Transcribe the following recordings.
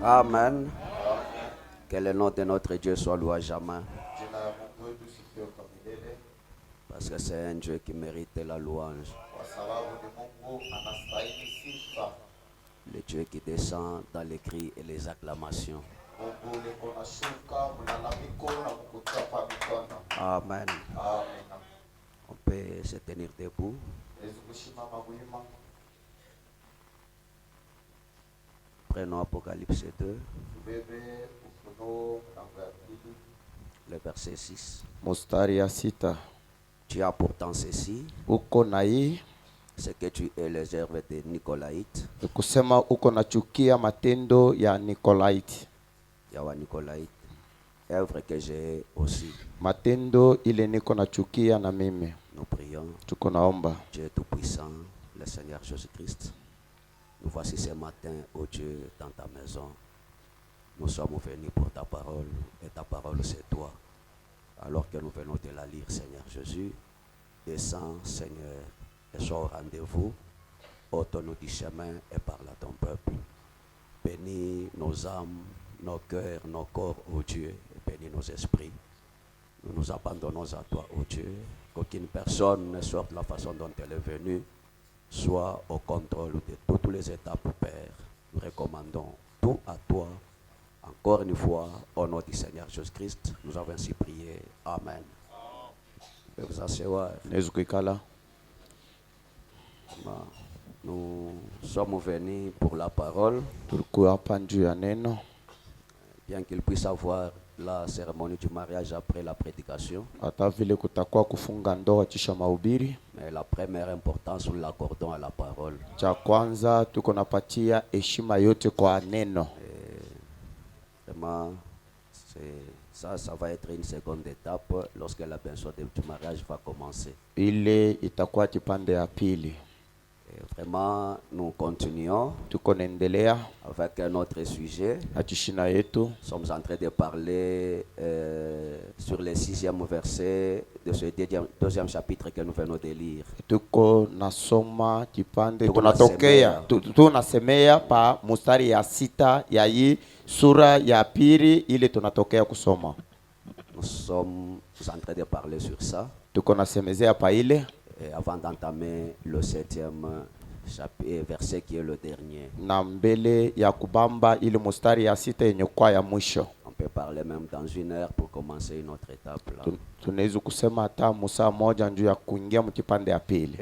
Amen. Que le nom de notre Dieu soit loué jamais. Parce que c'est un Dieu qui mérite la louange. Le Dieu qui descend dans les cris et les acclamations. Amen. On peut se tenir debout. Prenons Apocalypse 2, le verset 6. Mustari ya sita. Tu as pourtant ceci, Uko na hii c'est que tu es les œuvres des Nicolaïtes. kusema uko nachukia matendo ya Nikolaiti. Yawa Nicolaïte, œuvre que j'ai aussi. Matendo ile niko nachukia na mimi. Nous prions. Tuko naomba. Dieu Tout-Puissant, le Seigneur Jésus-Christ, nous voici ce matin, ô Dieu, dans ta maison. Nous sommes venus pour ta parole, et ta parole c'est toi. Alors que nous venons de la lire, Seigneur Jésus, descends, Seigneur, et sois au rendez-vous, ôte-nous du chemin et parle à ton peuple. Bénis nos âmes, nos cœurs, nos corps, ô Dieu, et bénis nos esprits. Nous nous abandonnons à toi, ô Dieu, qu'aucune personne ne sorte de la façon dont elle est venue, soit au contrôle de toutes les étapes, Père. Nous recommandons tout à toi. Encore une fois, au nom du Seigneur Jésus-Christ, nous avons ainsi prié. Amen. Vous asseoir. Nous sommes venus pour la parole. Bien qu'il puisse avoir la cérémonie du mariage après la prédication. Mais la première importance, nous l'accordons à la parole. Vraiment, ça va être une seconde étape lorsque la benção du mariage va commencer. Et vraiment, nous continuons avec notre sujet. Nous sommes en train de parler sur le 6e verset de ce deuxième chapitre que nous venons de lire. Tunasemea pa mustari ya sita ya hii sura ya pili ile tunatokea kusoma. Nous sommes en train de parler sur ça. Tuko nasemezea pa ile. Et avant d'entamer le 7e verset qui est le dernier. Na mbele ya kubamba ile mustari ya sita yenye kwa ya mwisho. On peut parler même dans une heure pour commencer une autre étape là. Tunaweza kusema hata musaa moja njoo ya kuingia mkipande ya pili.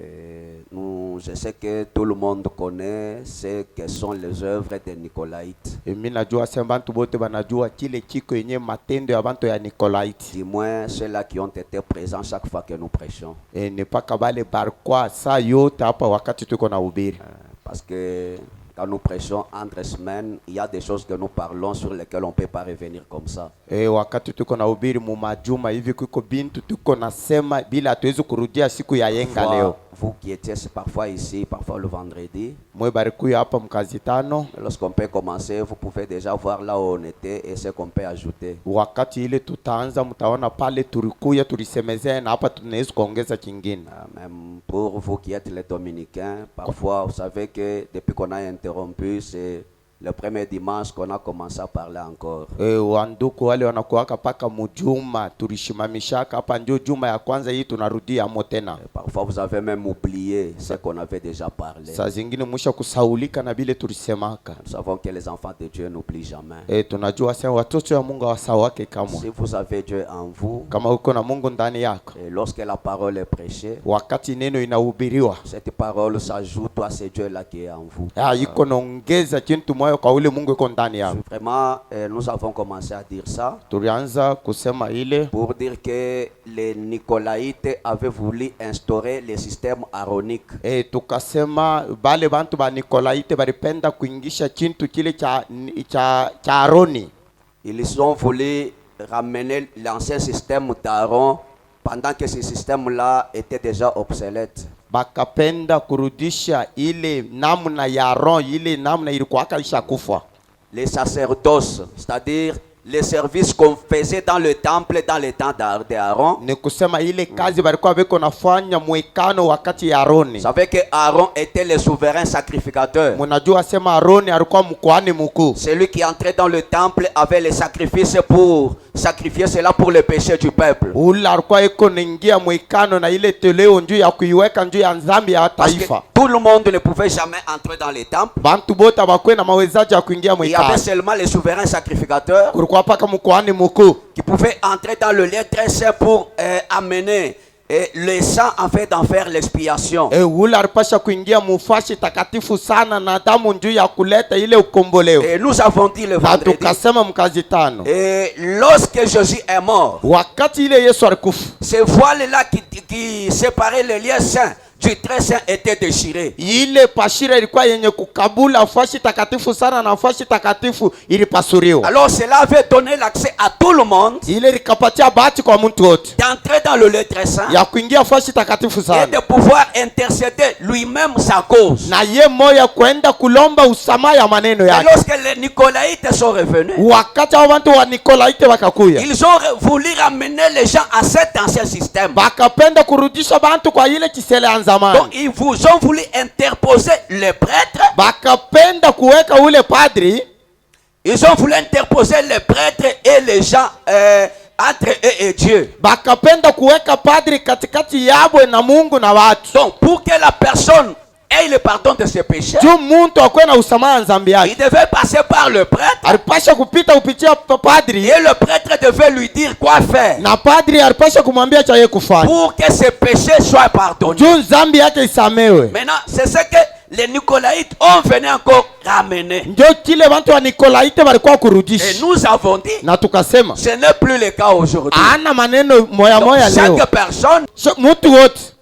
Je sais que tout le monde connaît ce que sont les œuvres de Nicolaïtes. Mimi najua sema bantu bote banajua kile kiko yenye matendo ya bantu ya Nicolaïte. Du moins ceux-là qui ont été présents chaque fois que nous prêchons. Ne pas kabale barkwa saa yote hapa wakati tuko na ubiri. Parce que quand nous prêchons entre semaines, il y a des choses que nous parlons sur lesquelles on ne peut pas revenir comme ça. Wakati tuko na ubiri mu majuma hivi kuko bintu tuko nasema bila hatuwezi kurudia siku ya yenga leo. Vous qui étiez parfois ici, parfois le vendredi. Lorsqu'on peut commencer, vous pouvez déjà voir là où on était et ce qu'on peut ajouter. Même pour vous qui êtes les dominicains, parfois vous savez que depuis qu'on a interrompu, c'est le premier dimanche qu'on a commencé à parler encore. Wanduku wale wanakuwaka paka mujuma tulishimamishaka hapa ndio juma ya kwanza hii tunarudia tena. Parfois vous avez même oublié ce qu'on avait déjà parlé. Saa zingine mwisho kusaulika na vile tulisemaka. Nous savons que les enfants de Dieu n'oublient jamais. Tunajua sasa watoto wa Mungu wasawake kamwe. Si vous avez Dieu en vous, kama uko na Mungu ndani yako, et lorsque la parole est prêchée, wakati neno inahubiriwa, cette parole s'ajoute à ce Dieu là qui est en vous. Iko naongeza kitu kwa ule Mungu yuko ndani yako. Vraiment, nous avons commencé à dire ça. Tulianza kusema ile pour dire que les Nicolaïtes avaient voulu instaurer le système aronique. Tukasema bale bantu ba Nicolaïte balipenda kuingisha kintu kile cha Aroni. Ils ont voulu ramener l'ancien système d'Aaron pendant que ce système-là était déjà obsolète. Bakapenda kurudisha ile namna ya Aaron, ile namna ilikuwa ishakufa. Les sacerdoces, c'est-à-dire les services qu'on faisait dans le temple, dans les temps d'Aaron. Ni kusema ile kazi walikuwa beko nafanya mwekano wakati ya Aroni. Vous savez que Aaron était le souverain sacrificateur. Munajua sema Aroni alikuwa mkoani mkuu. Celui qui entrait dans le temple avait les sacrifices pour sacrifier cela pour le péché du peuple. Ula alikuwa eko ningia mwekano na ile toleo njuu ya kuiweka njuu ya nzambi ya Parce que taifa. tout le monde ne pouvait jamais entrer dans les temples. Bantu bote bakwe na mawezaji ya kuingia Il y avait mwekano. seulement les souverains sacrificateurs Kulikuwa paka mkoani mkuu qui pouvaient entrer dans le lieu très saint pour amener le sang en fait d'en faire l'expiation. Ula alipasha kuingia mufashi takatifu sana na damu njuu ya kuleta ile ukomboleo. Et nous avons dit le Na vendredi. tukasema mkazi tano. Et lorsque Jésus est mort, Wakati ile Yesu alikufa, ce voile-là qui séparait le lieu saint du très saint était déchiré. ile pashira ilikuwa yenye kukabula fashi takatifu sana na fashi takatifu ilipasuriwa. Alors cela avait donné l'accès à tout le monde Ile likapatia bahati kwa mtu wote d'entrer dans le lieu très saint ya kuingia fashi takatifu et sana, de pouvoir intercéder lui-même sa cause. na ye moya kwenda kulomba usamaha ya maneno Et yake. lorsque les Nicolaïtes sont revenus, Wakati hao watu wa Nikolaite wakakuya, ils ont voulu ramener les gens à cet ancien système. bakapenda kurudisha bantu kwa ile kisele ya Donc zamani, ils vous ont voulu interposer les prêtres. bakapenda kuweka ule padri, Ils ont voulu interposer les prêtres et les gens entre eux et Dieu. bakapenda kuweka padri katikati yabwe na Mungu na watu, Donc pour que la personne ait le pardon de ses péchés, juu muntu akwe na usamaha ya dhambi yake. il devait passer par le prêtre. Alipasha kupita kupitia padri, Et le prêtre devait lui dire quoi faire na padri alipasha kumwambia cha yeye kufanya pour que ses péchés soient pardonnés. juu dhambi yake isamewe. Maintenant, c'est ce que les Nicolaïtes ont venu encore ramener. Ndio kile watu wa Nikolaite walikuwa Et kurudisha, nous avons dit, na tukasema ce n'est plus le cas aujourd'hui. ana maneno moya Donc, moya leo. chaque personne Mtu wote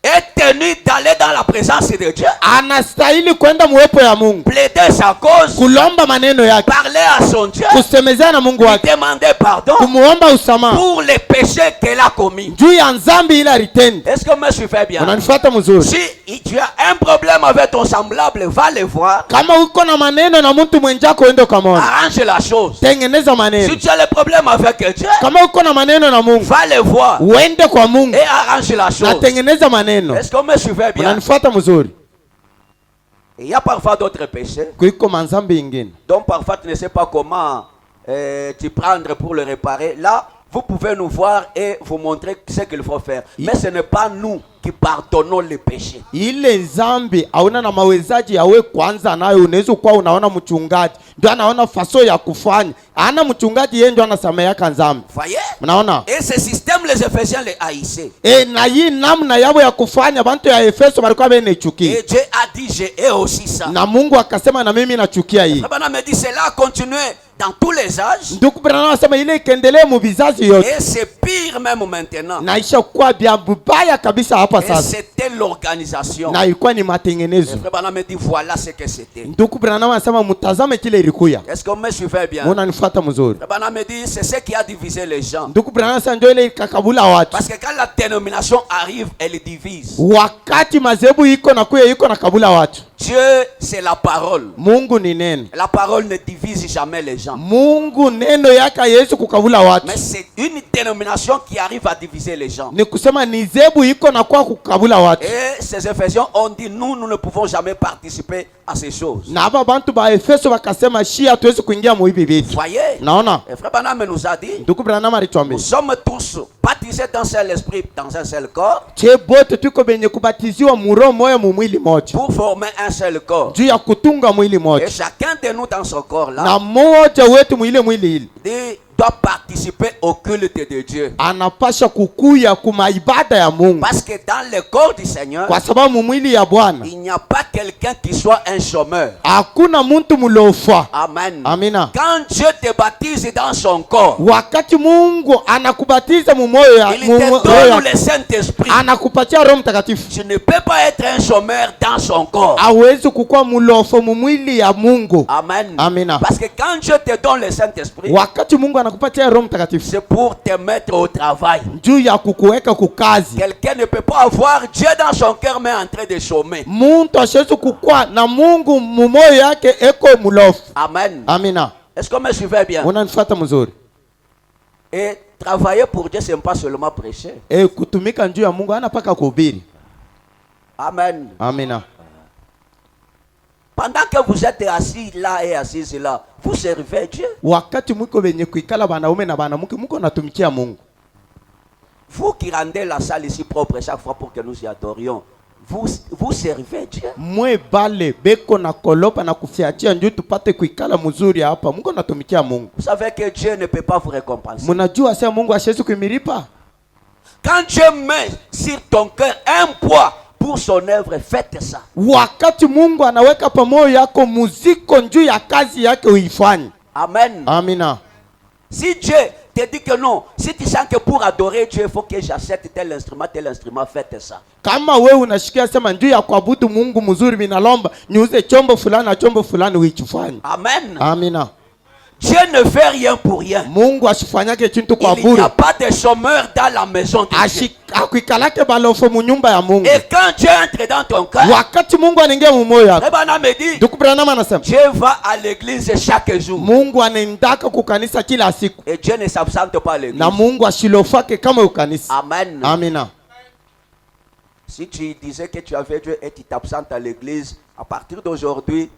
est tenu d'aller dans la présence de Dieu, anastahili kwenda muwepo ya Mungu, plaider sa cause, kulomba maneno yake, parler à son Dieu, kusemezana na Mungu lui wake, demander pardon kumuomba usamaha pour les péchés qu'elle a commis. juu ya dhambi ile alitenda. Est-ce que me suivez bien? Unanifuata mzuri? Si tu as un problème avec ton semblable, va le voir, Kama uko na maneno na mtu mwenjako, ende ukamwona, arrange la chose. tengeneza maneno. Si tu as le problème avec Dieu, Kama uko na maneno na Mungu, va le voir uende kwa Mungu et arrange la na chose. tengeneza maneno. Est-ce que me suivez bien? Unanifuata mzuri? Il y a parfois d'autres péchés Kuiko manzambi ingine dont parfois tu ne sais pas comment t'y prendre pour le réparer. Là, vous pouvez nous voir et vous montrer ce qu'il faut faire. Mais ce n'est pas nous qui pardonnons les péchés. ile zambi hauna na mawezaji yawe kwanza nayo. Unaweza kuwa unaona mchungaji ndio anaona faso ya kufanya, ana mchungaji yeye ndio anasamea zambi. Voyez? Mnaona? Et ce système, les Éphésiens les haïssaient. Na hii namna yao ya kufanya bantu ya Efeso walikuwa benechukia, Et Dieu a dit, j'ai aussi ça. na Mungu akasema na mimi nachukia hii. Abraham me dit, cela a continué dans tous les âges. Ndugu Branham anasema ile ikendelee mu vizazi yote, Et c'est pire même maintenant. na ishakuwa bia bubaya kabisa hapa Et sasa, c'était l'organisation. na ilikuwa ni matengenezo. Abraham me dit, voilà ce que c'était. Ndugu Branham anasema mtazame kile ilikuya. Est-ce qu'on me suivait bien? Unanifuata mzuri? Abraham me dit, c'est ce qui a divisé les gens. Ndugu Branham anasema ndio ile ikakabula watu. Parce que quand la dénomination arrive, elle divise. Wakati mazebu iko na kuya iko na kabula watu. Dieu, c'est la parole. Mungu ni neno. La parole ne divise jamais les gens. Mungu neno yake Yesu kukabula watu. Mais c'est une dénomination qui arrive à diviser les gens. Ni kusema ni zebu iko na kwa kukabula watu. Et ces Éphésiens ont dit, nous ne pouvons jamais participer à ces choses. Na hapa bantu ba Efeso wakasema shi hatuwezi kuingia mu hivi vitu. Voyez? Naona? Et Frère Branham nous a dit, Ndugu Branham alituambia, nous sommes tous baptisés dans un seul esprit, dans un seul corps, che bote tuko benye kubatiziwa mu roho moja mu mwili moja, pour former un seul corps. juu ya kutunga mwili Et moja. chacun de nous dans ce corps-là Na mmoja wetu mwile mwili ile doit participer au culte de Dieu. anapasha kukuya kuma ibada ya Mungu, Parce que dans le corps du Seigneur, kwa sababu mwili ya Bwana il n'y a pas quelqu'un qui soit un chômeur. hakuna muntu mulofa. Amen. Amina. Quand Dieu te baptise dans son corps, Wakati Mungu anakubatiza mu moyo ya il te donne le Saint-Esprit. anakupatia Roho Mtakatifu, Tu ne peux pas être un chômeur dans son corps. hawezi kukuwa mulofa mu mwili ya Mungu. Amen. Amina. Parce que quand Dieu te donne le Saint-Esprit, Wakati Mungu anakupatia Roho Mtakatifu c'est pour te mettre au travail. juu ya kukuweka kukazi. Quelqu'un ne peut pas avoir Dieu dans son cœur mais en train de chômer. Muntu ashezi kukuwa na Mungu mu moyo yake eko mulofa. Amen. Amina. Est-ce qu'on me suivait bien? Unanifuata mzuri? Et travailler pour Dieu, ce n'est pas seulement prêcher. Kutumika njuu ya Mungu hana paka kuhubiri. Amen. Amina. Pendant que vous êtes assis là et assis là, vous servez Dieu. Wakati mwiko wenye kuikala wanaume na wanamke muko natumikia Mungu. Vous qui rendez la salle ici propre chaque fois pour que nous y adorions, vous servez Dieu. Mwe bale beko na kolopa na kufiachia njuu tupate kuikala mzuri hapa, muko natumikia Mungu. Vous savez que Dieu ne peut pas vous récompenser. Mnajua sasa Mungu hashezi kuimilipa. Quand Dieu met sur ton cœur un poids pour son œuvre, faites ça. Wakati Mungu anaweka pamoyo yako muziko njuu ya kazi yake uifanye. Amen. Amina. Si Dieu te dit que non, si tu sens que pour adorer Dieu, il faut que j'achète tel instrument, faites ça. Kama wewe unashikia sema njuu ya kuabudu Mungu mzuri, minalomba niuze chombo fulani na chombo fulani uichufanye. Amen. Amina. Dieu ne fait rien pour rien. Mungu ashifanyake chintu kwa Il bure. n'y a pas de chômeurs dans la maison de Dieu. Akuikalake balofo mu nyumba ya Mungu. Et quand Dieu entre dans ton cœur, wakati Mungu anaingia mu moyo wako, Rebana me dit, ndugu Branham anasema Dieu va à l'église chaque jour. Mungu anaendaka kukanisa kila siku. Et Dieu ne s'absente pas à l'église. Na Mungu ashilofake kama ukanisa. Amen. Amina. Si tu disais que tu avais Dieu et tu t'absentes à l'église, à partir d'aujourd'hui,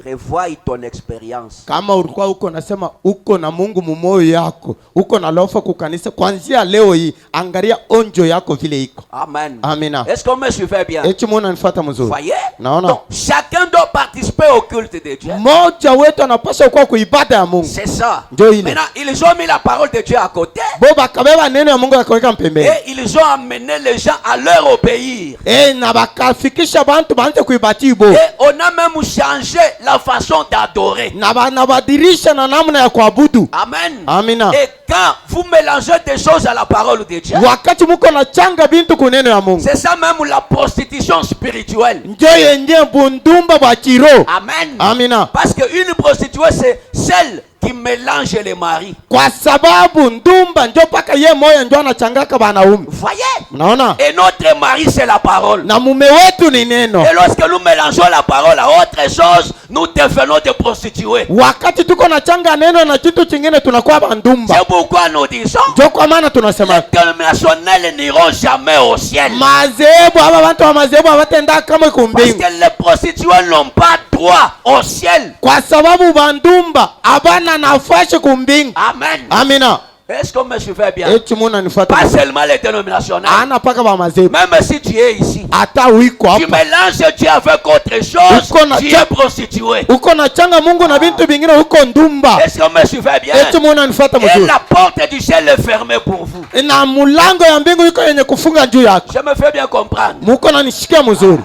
revois ton expérience. Kama ulikuwa uko nasema uko na Mungu mumoyo yako, uko na lofa kukanisa, kuanzia leo hii angalia onjo yako vile iko. Amen. Amina. Est-ce qu'on me suivait bien? Eti mwana nifuata mzuri. Voyez? Naona. Donc, chacun doit participer au culte de Dieu. Moja wetu anapaswa kuwa kuibada ya Mungu. C'est ça. Ndio ile. Maintenant, ils ont mis la parole de Dieu à côté. Boba kabeba neno ya Mungu akaweka mpembeni. Et ils ont amené les gens à leur obéir. Na bakafikisha bantu baanze kuibati bo. Et on a même changé la façon d'adorer. Na banabadilisha na namna ya kuabudu. Amen. Amina. Et quand vous mélangez des choses à la parole de Dieu, wakati muko na changa bintu kuneno ya Mungu, c'est ça même la prostitution spirituelle. Ndio yenye bundumba bwa kiroho. Amen. Amina. Parce que une prostituée, c'est celle qui mélange les maris. Kwa sababu ndumba ndio paka ye moya ndio anachangaka banaume. Voyez? Unaona? Et notre mari c'est la parole. Na mume wetu ni neno. Et lorsque nous mélangeons la parole à autre chose, nous devenons des prostituées. Wakati tuko na changa neno na kitu kingine tunakuwa bandumba. C'est pourquoi nous disons, ndio kwa maana tunasema les dénominationnels n'iront jamais au ciel. Mazebu aba bantu wa mazebu abatenda kama Parce kumbingu. que les prostituées n'ont pas droit au ciel. Kwa sababu bandumba abana nafasi kumbingu. Amen. Amina. Est-ce qu'on me suivait bien? Eti muna nifuata. Pas seulement les dénominationnels. Ana paka ba mazebu. Même si tu es ici, Ata uiko tu hapa. mélanges Dieu avec autre chose, Uko na tu es prostitué. Uko na changa Mungu na bintu bingine uko ndumba. Est-ce qu'on me suivait bien? Eti muna nifuata Et mzuri. la porte du ciel est fermée pour vous. Na mulango ya mbingu iko yenye kufunga juu yako. Je me fais bien comprendre. Muko na nishikia mzuri.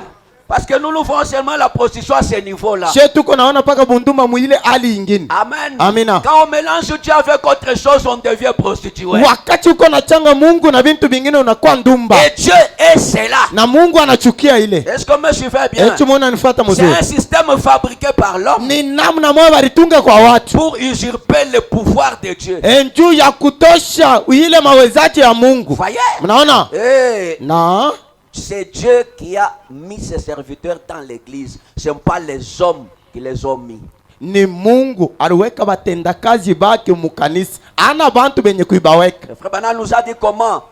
Parce que nous faisons seulement la prostitution à ce niveau-là. She tuko naona paka bundumba mwile hali ingine. Amen. Amina. Quand on mélange Dieu avec autre chose, on devient prostitué. Wakati uko na changa Mungu na bintu bingine unakuwa ndumba. Et Dieu est cela. Na Mungu anachukia ile. Est-ce que me suivez bien? Eti muna nifuata C'est mzuri. un système fabriqué par l'homme Ni namna moja balitunga kwa watu. pour usurper le pouvoir de Dieu. Njuu ya kutosha ile mawezaji ya Mungu. Voyez? Mnaona? Na c'est Dieu qui a mis ses serviteurs dans l'église. Ce n'est pas les hommes qui les ont mis. Ni Mungu aliweka batendakazi bake mukanisa. Ana bantu benye kuibaweka. Le frère Bana nous a dit comment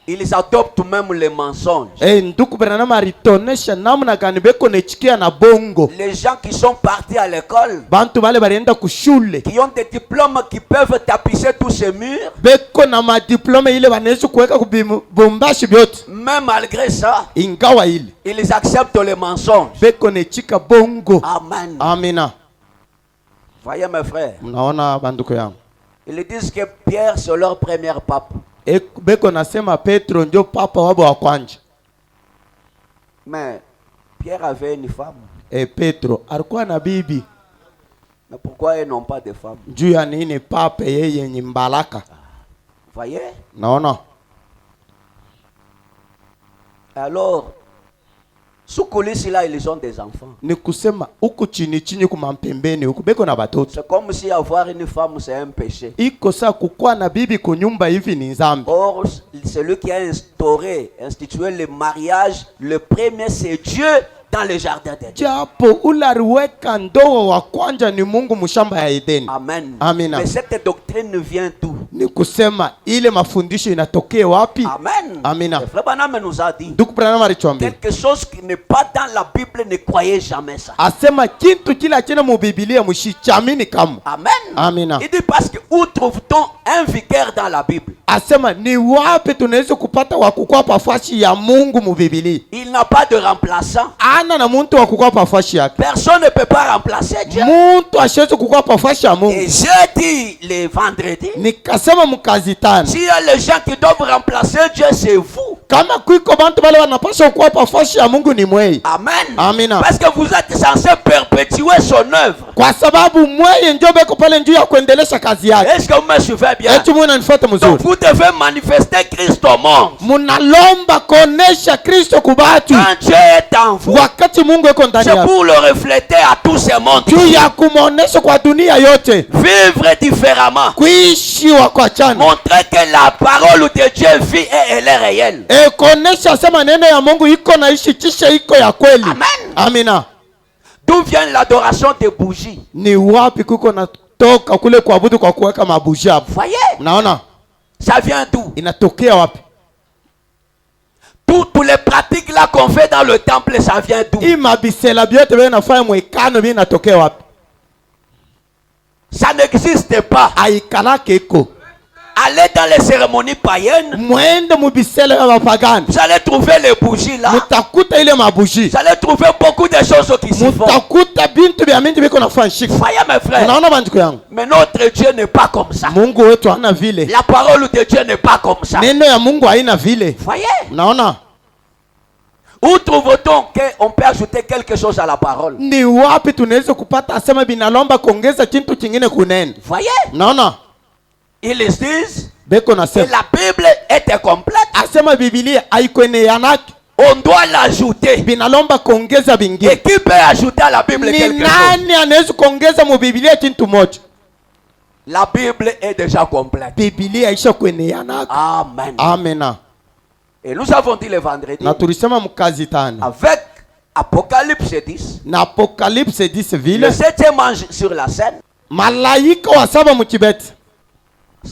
ils adoptent même les mensonges. Nduku Branham alitonesha namna gani beko nechikia na bongo. Les gens qui sont partis à l'école, Bantu bale balienda kushule. qui ont des diplômes qui peuvent tapisser tous ces murs, Beko na madiplome ile banaweza kuweka kubombashi byote. mais malgré ça, Ingawa ile ils acceptent les mensonges. beko nechika bongo. Amen. Amina. Voyez mes frères, Mnaona banduko yangu. ils disent que Pierre c'est leur premier pape. Beko nasema Petro ndio papa wabo wa kwanza. Mais Pierre avait une femme. Petro alikuwa na bibi. Mais pourquoi ils n'ont pas de femme? Juu ya nini papa yeye ni mbalaka? Voyez? Naona. Alors, sous coulisses là, ils ont des enfants. Ni kusema huku chini chini kumampembeni huku beko na batoto. C'est comme si avoir une femme c'est un péché. Iko saa kukua na bibi kunyumba hivi ni nzambi. Or, celui qui a institué le mariage, le premier c'est Dieu dans le jardin d'Éden. Japo ule aliweka ndoa wa kwanza ni Mungu mshamba ya Edeni. Amen. Amina. Mais cette doctrine vient d'où? Ni kusema ile mafundisho inatokea wapi? Amen. Amina. Le frère Branham nous a dit Ndugu Branham alichoambia, quelque chose qui n'est pas dans la Bible, ne croyez jamais ça. asema kintu kila chena mu Biblia msichamini kama. Amen. Amina. Il dit parce que où trouve-t-on un vicaire dans la Bible? Asema ni wapi tunaweza kupata wa kukua pafashi ya Mungu mu Biblia? Il n'a pas de remplaçant. Ana na muntu wa kukua pafashi yake. Personne ne peut pas remplacer Dieu. Muntu asheze kukua pafashi ya Et Mungu. j'ai dit les vendredis, Nikasema mkazi tano, s'il y a les gens qui doivent remplacer Dieu, c'est vous. kama kuiko bantu bale wanapaswa kuwa pafashi ya Mungu ni mwei. Amen. Amina. Parce que vous êtes censé perpétuer son œuvre. Kwa sababu mweye ndio beko pale njuu ya kuendelesha kazi yake. Est-ce que vous me suivez bien? Eti mwana nifuate Donc mzuri. vous devez manifester Christ au monde. Munalomba kuonesha Kristo kubatu. Quand Dieu est en vous, Wakati Mungu yuko ndani c'est yako. pour le refléter à tout ce monde. Juu ya kumuonesha kwa dunia yote. Vivre différemment. Kuishi wa kwa chana. Montrer que la parole de Dieu vit et elle est réelle. Kuonesha sema neno ya Mungu iko na ishi kisha iko ya kweli. Amen. Amina. D'où vient l'adoration des bougies? Ni wapi kuko natoka kule kuabudu kwa kuweka mabuji hapo? Voyez? Unaona? Ça vient d'où? Inatokea wapi? Toutes les pratiques là qu'on fait dans le temple, ça vient d'où? Hii mabisela byote byo nafanya mwekano bi inatokea wapi? Ça n'existe pas. Aikalake iko. Allez dans les cérémonies païennes, Mwende mubisela ya wapagani. vous allez trouver les bougies là. Mutakuta ile mabuji. Vous allez trouver beaucoup de choses qui s'y font. Mutakuta bintu bya mingi biko nafanya shika. Voyez mes frères. Unaona banduku yangu? Mais notre Dieu n'est pas comme ça. Mungu wetu hana vile. La parole de Dieu n'est pas comme ça. Neno ya Mungu haina vile. Voyez? Unaona? Où trouve-t-on qu'on peut ajouter quelque chose à la parole? Ni wapi tunaweza kupata asema binalomba kuongeza kintu kingine kunene? Voyez? Unaona? Ils disent Beko que nasema la Bible était complète. asema Biblia haikwenye yanaki. On doit l'ajouter. Binalomba kuongeza Et bingine. qui peut ajouter à la Bible Ni quelque chose? nani anaweza kuongeza mu Biblia kintu moja? La Bible est déjà complète. Biblia isha kwenye yanaki. Amen. Amena. Et nous avons dit le vendredi, Na tulisema mkazi tano. avec Apocalypse 10, Na Apocalypse 10 le vile 7e ange sur la scène malaika wa saba mukibeti.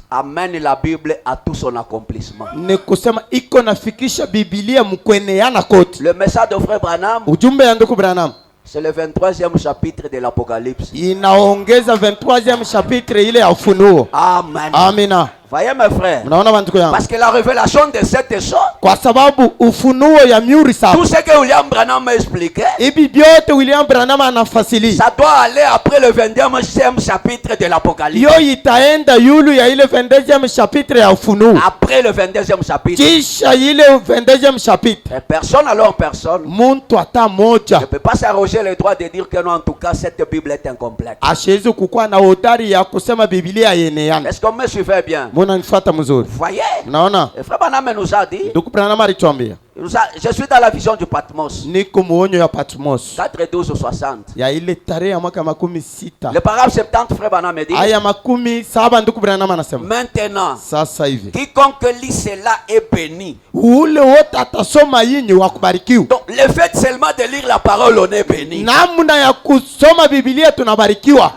amène la Bible à tout son accomplissement. Ni kusema iko nafikisha Biblia mkweneana kote. Le message de frère Branham, Ujumbe ya ndugu Branham c'est le 23e chapitre de l'Apocalypse. inaongeza 23e chapitre ile ya Ufunuo. Amen. Amina. Voyez mes frères, Mnaona banduku yangu? parce que la révélation de cette chose, Kwa sababu ufunuo ya miuri saba. tout ce que William Branham expliquait, Ibi byote William Branham anafasili. ça doit aller après le 22e chapitre de l'Apocalypse. Yo itaenda yulu ya ile 22e chapitre ya Ufunuo. Après le 22e chapitre. Kisha ile 22e chapitre. Et personne, alors personne, Muntu ata moja ne peut pas s'arroger le droit de dire que non, en tout cas, cette Bible est incomplète. ashezi kukua na hodari ya kusema Biblia yeneana. Est-ce qu'on me suivait bien? Muna nifuata mzuri. Voyez, Naona? le frère Branham nous a dit, Ndugu Branham alichwambia. je suis dans la vision du Patmos, Niko muonyo ya Patmos. 4:12-60. Ya ile tarehe ya mwaka 16. Le paragraphe 70, frère Branham dit, Aya 17 ndugu Branham anasema. maintenant, Sasa hivi. quiconque lit cela est béni. Ule wote atasoma yinyi wa kubarikiwa. Donc, le fait seulement de lire la parole, on est béni. Namna ya kusoma Biblia tunabarikiwa.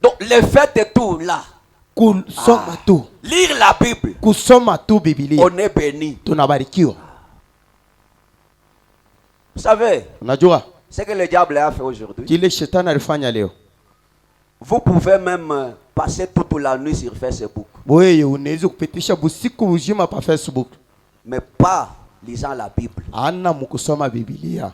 Donc, le fait de tout là, Kusoma tu. lire la Bible, Kusoma tu Biblia. on est béni. Tunabarikiwa. Vous savez, Unajua ce que le diable a fait aujourd'hui, kile shetani alifanya leo. vous pouvez même passer toute la nuit sur Facebook, Wewe unaweza kupitisha busiku uzima pa Facebook. mais pas lisant la Bible. Ana mkusoma Biblia.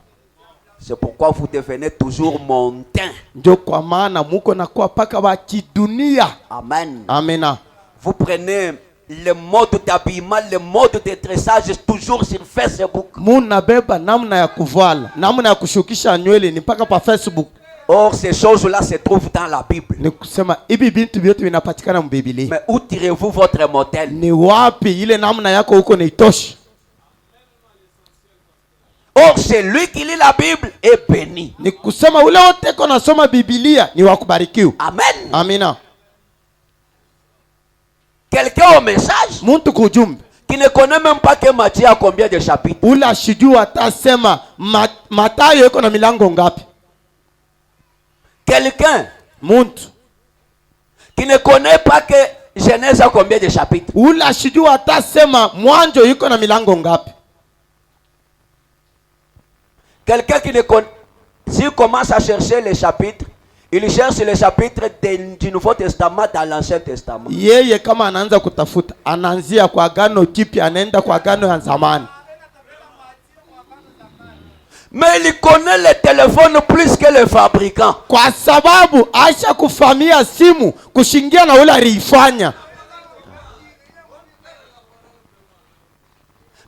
C'est pourquoi vous devenez toujours mondain. Ndio kwa maana muko na kwa paka wa kidunia. Amen. Amena. Vous prenez le mode d'habillement, le mode de dressage toujours sur Facebook. Muna beba namna ya kuvala, namna ya kushukisha nywele ni mpaka pa Facebook. Or, ces choses-là se trouvent dans la Bible. Ni kusema hivi bintu vyote vinapatikana mbiblia. Mais où tirez-vous votre modèle? Ni wapi ile namna yako huko ni itoshi? Or, celui qui lit la Bible est béni. Ni kusema ule wote kona soma Biblia ni wakubarikiwa. Amen. Amina. Quelqu'un au message Muntu kujumbe qui ne connaît même pas que Matthieu a combien de chapitres. Ule ashijua atasema Mathayo iko na milango ngapi. Quelqu'un Muntu qui ne connaît pas que Genèse a combien de chapitres. ule ashijua atasema Mwanzo iko na milango ngapi. Quelqu'un qui ne connaît, s'il commence à chercher les chapitres, il cherche les chapitres du Nouveau Testament dans l'Ancien Testament. Yeye kama anaanza kutafuta, anaanzia kwa Agano Jipya, anaenda kwa Agano ya zamani. Mais il connaît le téléphone plus que le fabricant. Kwa sababu aisha kufamia simu kushingia na ule aliifanya.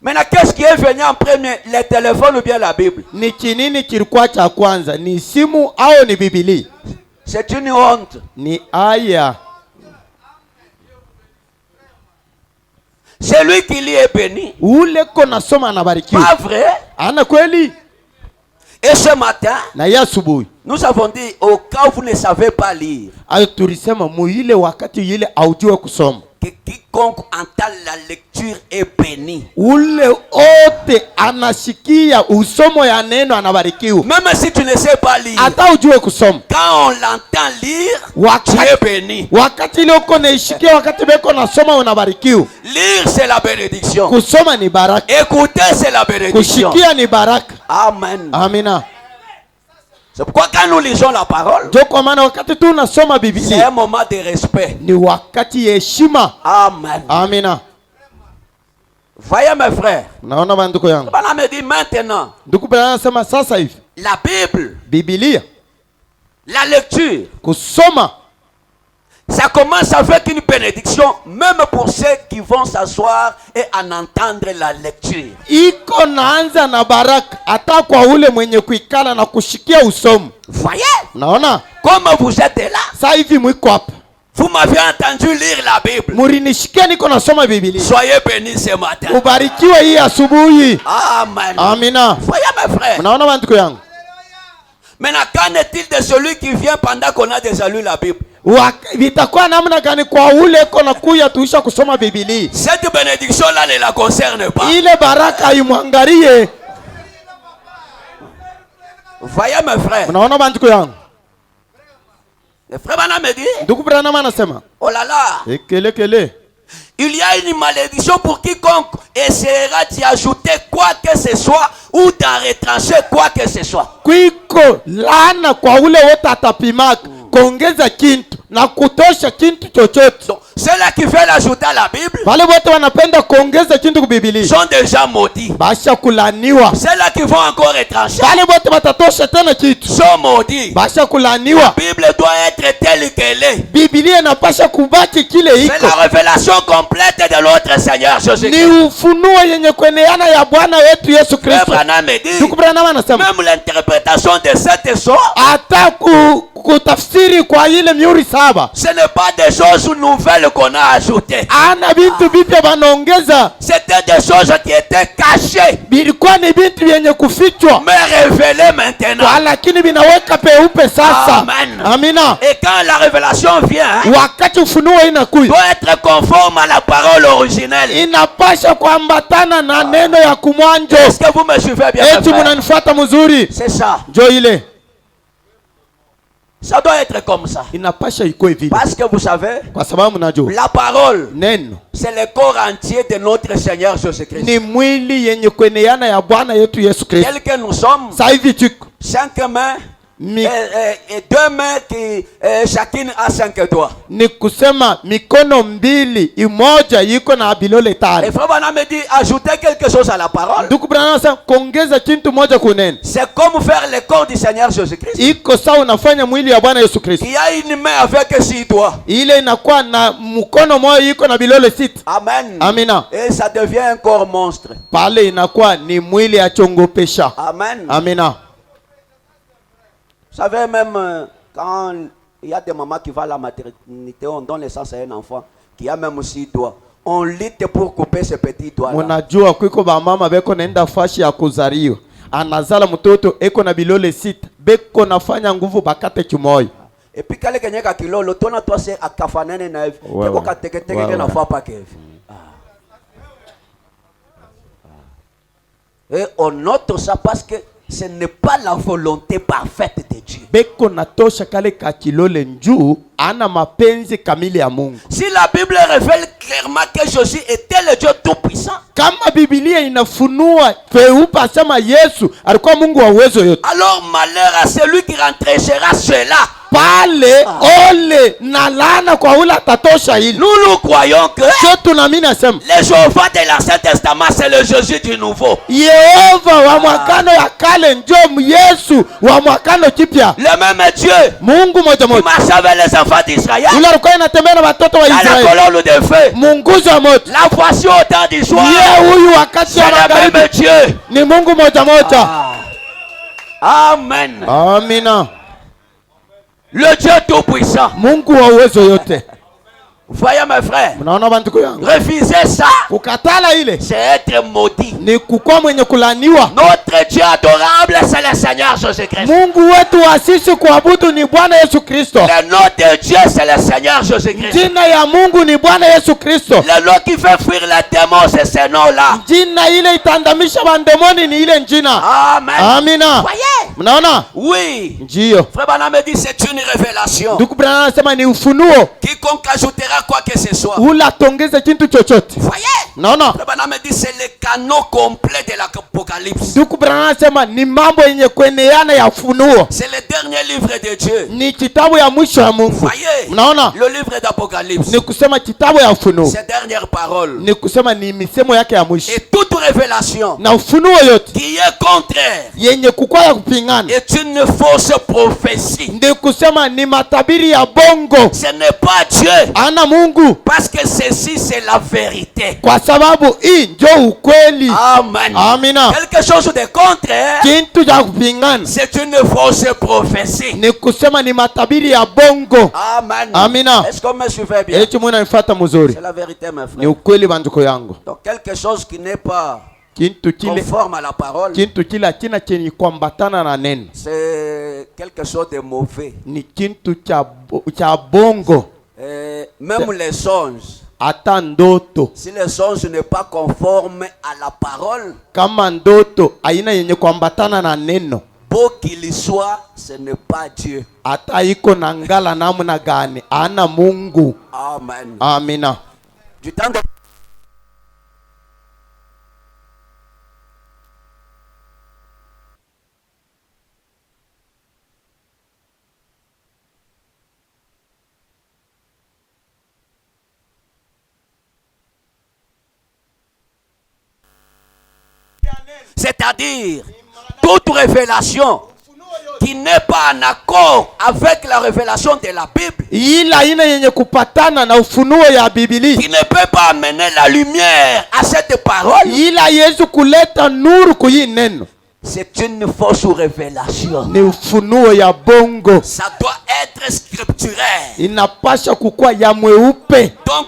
Maintenant, qu'est-ce qui est venu en premier, le téléphone ou bien la Bible? Ni kinini kilikuwa cha kwanza, ni simu au ni Biblia? C'est une honte. Ni aya. Celui qui lit est béni. Ule kona soma anabarikiwa. Pas vrai? Ana kweli? Et ce matin, Na ya asubuhi nous avons dit, au cas où vous ne savez pas lire, ayo tulisema muile wakati yile aujue kusoma. que quiconque entend la lecture est béni. Ule ote anashikia usomo ya neno anabarikiwa. Même si tu ne sais pas lire, Hata ujue kusoma. quand on l'entend lire, tu es béni. Wakati ile uko naishikia, wakati beko nasoma unabarikiwa. Lire, c'est la bénédiction. Kusoma ni baraka. Écouter, c'est la bénédiction. Kushikia ni baraka. Amen. Amina. C'est pourquoi quand nous lisons la parole, Ndio kwa maana wakati tu unasoma c'est Biblia un moment de respect. ni wakati ya heshima. Amen. Amina. Voyez mes frères. Naona banduko yangu. On me dit maintenant, Ndugu Bwana anasema sasa hivi la Bible, Biblia la lecture, kusoma ça commence avec une bénédiction, même pour ceux qui vont s'asseoir et en entendre la lecture. iko naanza na baraka hata kwa ule mwenye kuikala na kushikia usomo. Voyez, Naona comme vous êtes là, sasa hivi mwiko hapa. vous m'avez entendu lire la Bible. Murinisikia niko nasoma Biblia. Soyez bénis ce matin. Ubarikiwe hii asubuhi. Amen. Amina. Voyez mes frères. Mnaona banduko yangu? Maintenant, qu'en est-il de celui qui vient pendant qu'on a déjà lu la Bible? Vitakuwa namna gani kwa ule kona kuya tuisha kusoma Biblia? Cette bénédiction-là ne la concerne pas. Ile baraka imwangalie. Voyez mes frères. Mnaona banduko yangu? Le frère Bana me dit, Ndugu Branham anasema, oh là là, ekele. il y a une malédiction pour quiconque essaiera d'y ajouter quoi que ce soit ou d'en retrancher quoi que ce soit. Kwiko laana kwa ule wote atapimaka kuongeza kintu na kutosha kintu chochote. Donc, ceux-là qui veulent ajouter à la Bible Wale wote wanapenda kuongeza kintu ku Biblia sont déjà maudits. basha kulaniwa. Ceux-là qui vont encore retrancher Wale wote watatosha tena kitu sont maudits. basha kulaniwa. La Bible doit être telle qu'elle est. Biblia inapasha kubaki kile C'est iko. la révélation complète de notre Seigneur Ni Jésus-Christ. ufunuo yenye kueneana ya Bwana wetu Yesu Frère Kristo. Branham me dit, Ndugu Branham anasema même l'interprétation de cette sorte, hata kutafsiri kwa ile mihuri saba ce n'est pas des choses nouvelles qu'on a ajoutées. ana bintu vipya banaongeza, C'était des choses qui étaient cachées, bilikuwa ni bintu vyenye kufichwa mais révélées maintenant. lakini vinaweka peupe sasa. Amen. Amina. Et quand la révélation vient, Wakati ufunuo inakuja doit être conforme à la parole originelle. inapasha kuambatana na neno ya kumwanjo. Est-ce que vous me suivez bien, mes Eti frères? munanifuata mzuri? C'est ça. Jo ile Ça doit être comme ça. inapasha iko hivi, Parce que vous savez, kwa sababu mnajua la parole, neno c'est le corps entier de notre Seigneur Jésus-Christ. ni mwili yenye kueneana ya Bwana yetu Yesu Kristo. Tel que nous sommes, Sasa hivi tuko 5 mains Mi- et 2 mains qui chacune a 5 doigts. ni kusema mikono mbili, imoja iko na bilole Et tano. Frère Branham me dit, ajouter quelque chose à la parole, Ndugu Branham anasema kuongeza kitu moja kunena c'est comme faire le corps du Seigneur Jésus-Christ. iko sawa, unafanya mwili ya Bwana Yesu Kristo. Il y a une main avec 6 doigts. Ile inakuwa na mkono moja iko na bilole sita. Amen. Amina. Et ça devient un corps monstre. Pale inakuwa ni mwili ya chongopesha. Amen. Amina. Vous savez, même quand il y a des mamans qui vont à la maternité, on donne naissance à un enfant qui a même 6 doigts. On lutte pour couper ce petit doigt. Munajua kuiko ba mama beko naenda fashi ya kuzaliwa, anazala mtoto eko na bilole sita, beko nafanya nguvu bakate kimoyo. Et puis quand les gens qui l'ont, toi c'est à kafanene na hivi. Ouais, Kiko ouais. kateketeke Ouais, na ouais. fa pa kevi. Et on note ça parce que ce n'est pas la volonté parfaite de Dieu. beko natosha kale kakilole njuu ana mapenzi kamili ya Mungu. Si la Bible révèle clairement que Jésus était le Dieu tout-puissant, kama Biblia inafunua peupa sema Yesu alikuwa Mungu wa uwezo yote, alors malheur à celui qui rentrera cela. pale ole na laana kwa ule atatosha hili. Nous croyons que Sio tunaamini asema le Jéhovah de l'Ancien Testament c'est le Jésus du Nouveau. Yehova wa mwakano ya kale njo Yesu wa mwakano kipya. Le même Dieu Mungu moja qui moja marche avec les enfants d'Israël ule alikuwa anatembea na watoto wa dans la Israeli, colonne de feu. munguzo wa moto. La voici au temps du soir. Yeye huyu wakati C'est wa le même magharibi Dieu. ni Mungu moja moja. Amen. Amina. Le Dieu tout-puissant. Mungu wa uwezo yote. Voyez mes frères, Mnaona bantuku yangu, refuser ça, kukatala ile c'est être maudit. ni kukuwa mwenye kulaniwa. Notre Dieu adorable, c'est le Seigneur Jésus-Christ. Mungu wetu wa sisi kuabudu ni Bwana Yesu Kristo. Le nom de Dieu, c'est le Seigneur Jésus-Christ. Jina ya Mungu ni Bwana Yesu Kristo. Le nom qui fait fuir les démons, c'est ce nom-là. Jina ile itandamisha bandemoni ni ile njina. Amen. Amina. Voyez? Mnaona? Oui. Ndio. Frère Branham me dit, c'est une révélation. Ndugu Branham anasema ni ufunuo. Quiconque ajoutera quoi que ce soit. Ula tongeze kintu chochote. Voyez? Mnaona? Frère Branham me dit, c'est le canon complet de l'Apocalypse. Ndugu Branham anasema ni mambo yenye kueneana ya ufunuo. C'est le dernier livre de Dieu. Ni kitabu ya mwisho ya Mungu. Voyez? Mnaona? Le livre d'Apocalypse. Ni kusema kitabu ya ufunuo. Ses dernières paroles. Ni kusema ni misemo yake ya mwisho. Et toute révélation Na ufunuo yote qui est contraire yenye kukua ya kupingana est une fausse prophétie. ndi kusema ni matabiri ya bongo. Ce n'est pas Dieu. Ana Mungu, Parce que ceci, c'est la vérité. kwa sababu hii njo ukweli. Amen. Amina. Quelque chose de contraire, Kintu cha kupingana c'est une fausse prophétie. ni kusema ni matabiri ya bongo. Amen. Amina. Est-ce qu'on me suivait bien? Eti mwana nifuata mzuri. C'est la vérité, mes Ni frères. ukweli banduko yangu. Donc, quelque chose qui n'est pas Kintu kile conforme à la parole, kina chenye kuambatana na neno c'est quelque chose de mauvais. ni kintu cha bongo. Même les songes, Hata ndoto si les songes n'est pas conforme à la parole, kama ndoto aina yenye kuambatana na neno, beau qu'il soit, ce n'est pas Dieu. hata iko na ngala namna gani, ana Mungu. Amen. Amina. Du temps de c'est-à-dire toute révélation qui n'est pas en accord avec la révélation de la Bible, Ila ina yenye kupatana na ufunuo ya Biblia, qui ne peut pas amener la lumière à cette parole, ila Yesu kuleta nuru kuyi neno, c'est une fausse révélation. ni ufunuo ya bongo. Ça doit être scripturaire. Inapasha kukua ya mweupe. Donc,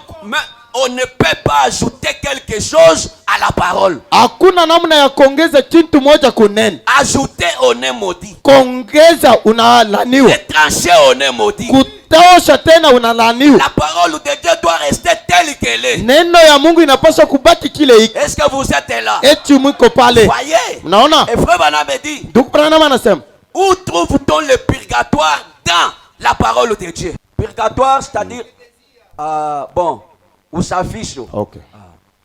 on ne peut pas ajouter quelque chose à la parole. Hakuna namna ya kuongeza kitu moja kunene. Ajouter, on est maudit. Kuongeza unalaniwa, Trancher, on est maudit. kutosha tena unalaniwa. La parole de Dieu doit rester telle qu'elle est. Neno ya Mungu inapaswa kubaki kile iko. Est-ce que vous êtes là? Eti mwiko pale. Voyez. Unaona? Et frère Branham me dit, Ndugu Branham anasema, où trouve-t-on le purgatoire dans la parole de Dieu? Purgatoire, c'est-à-dire, bon, où s'affiche. okay.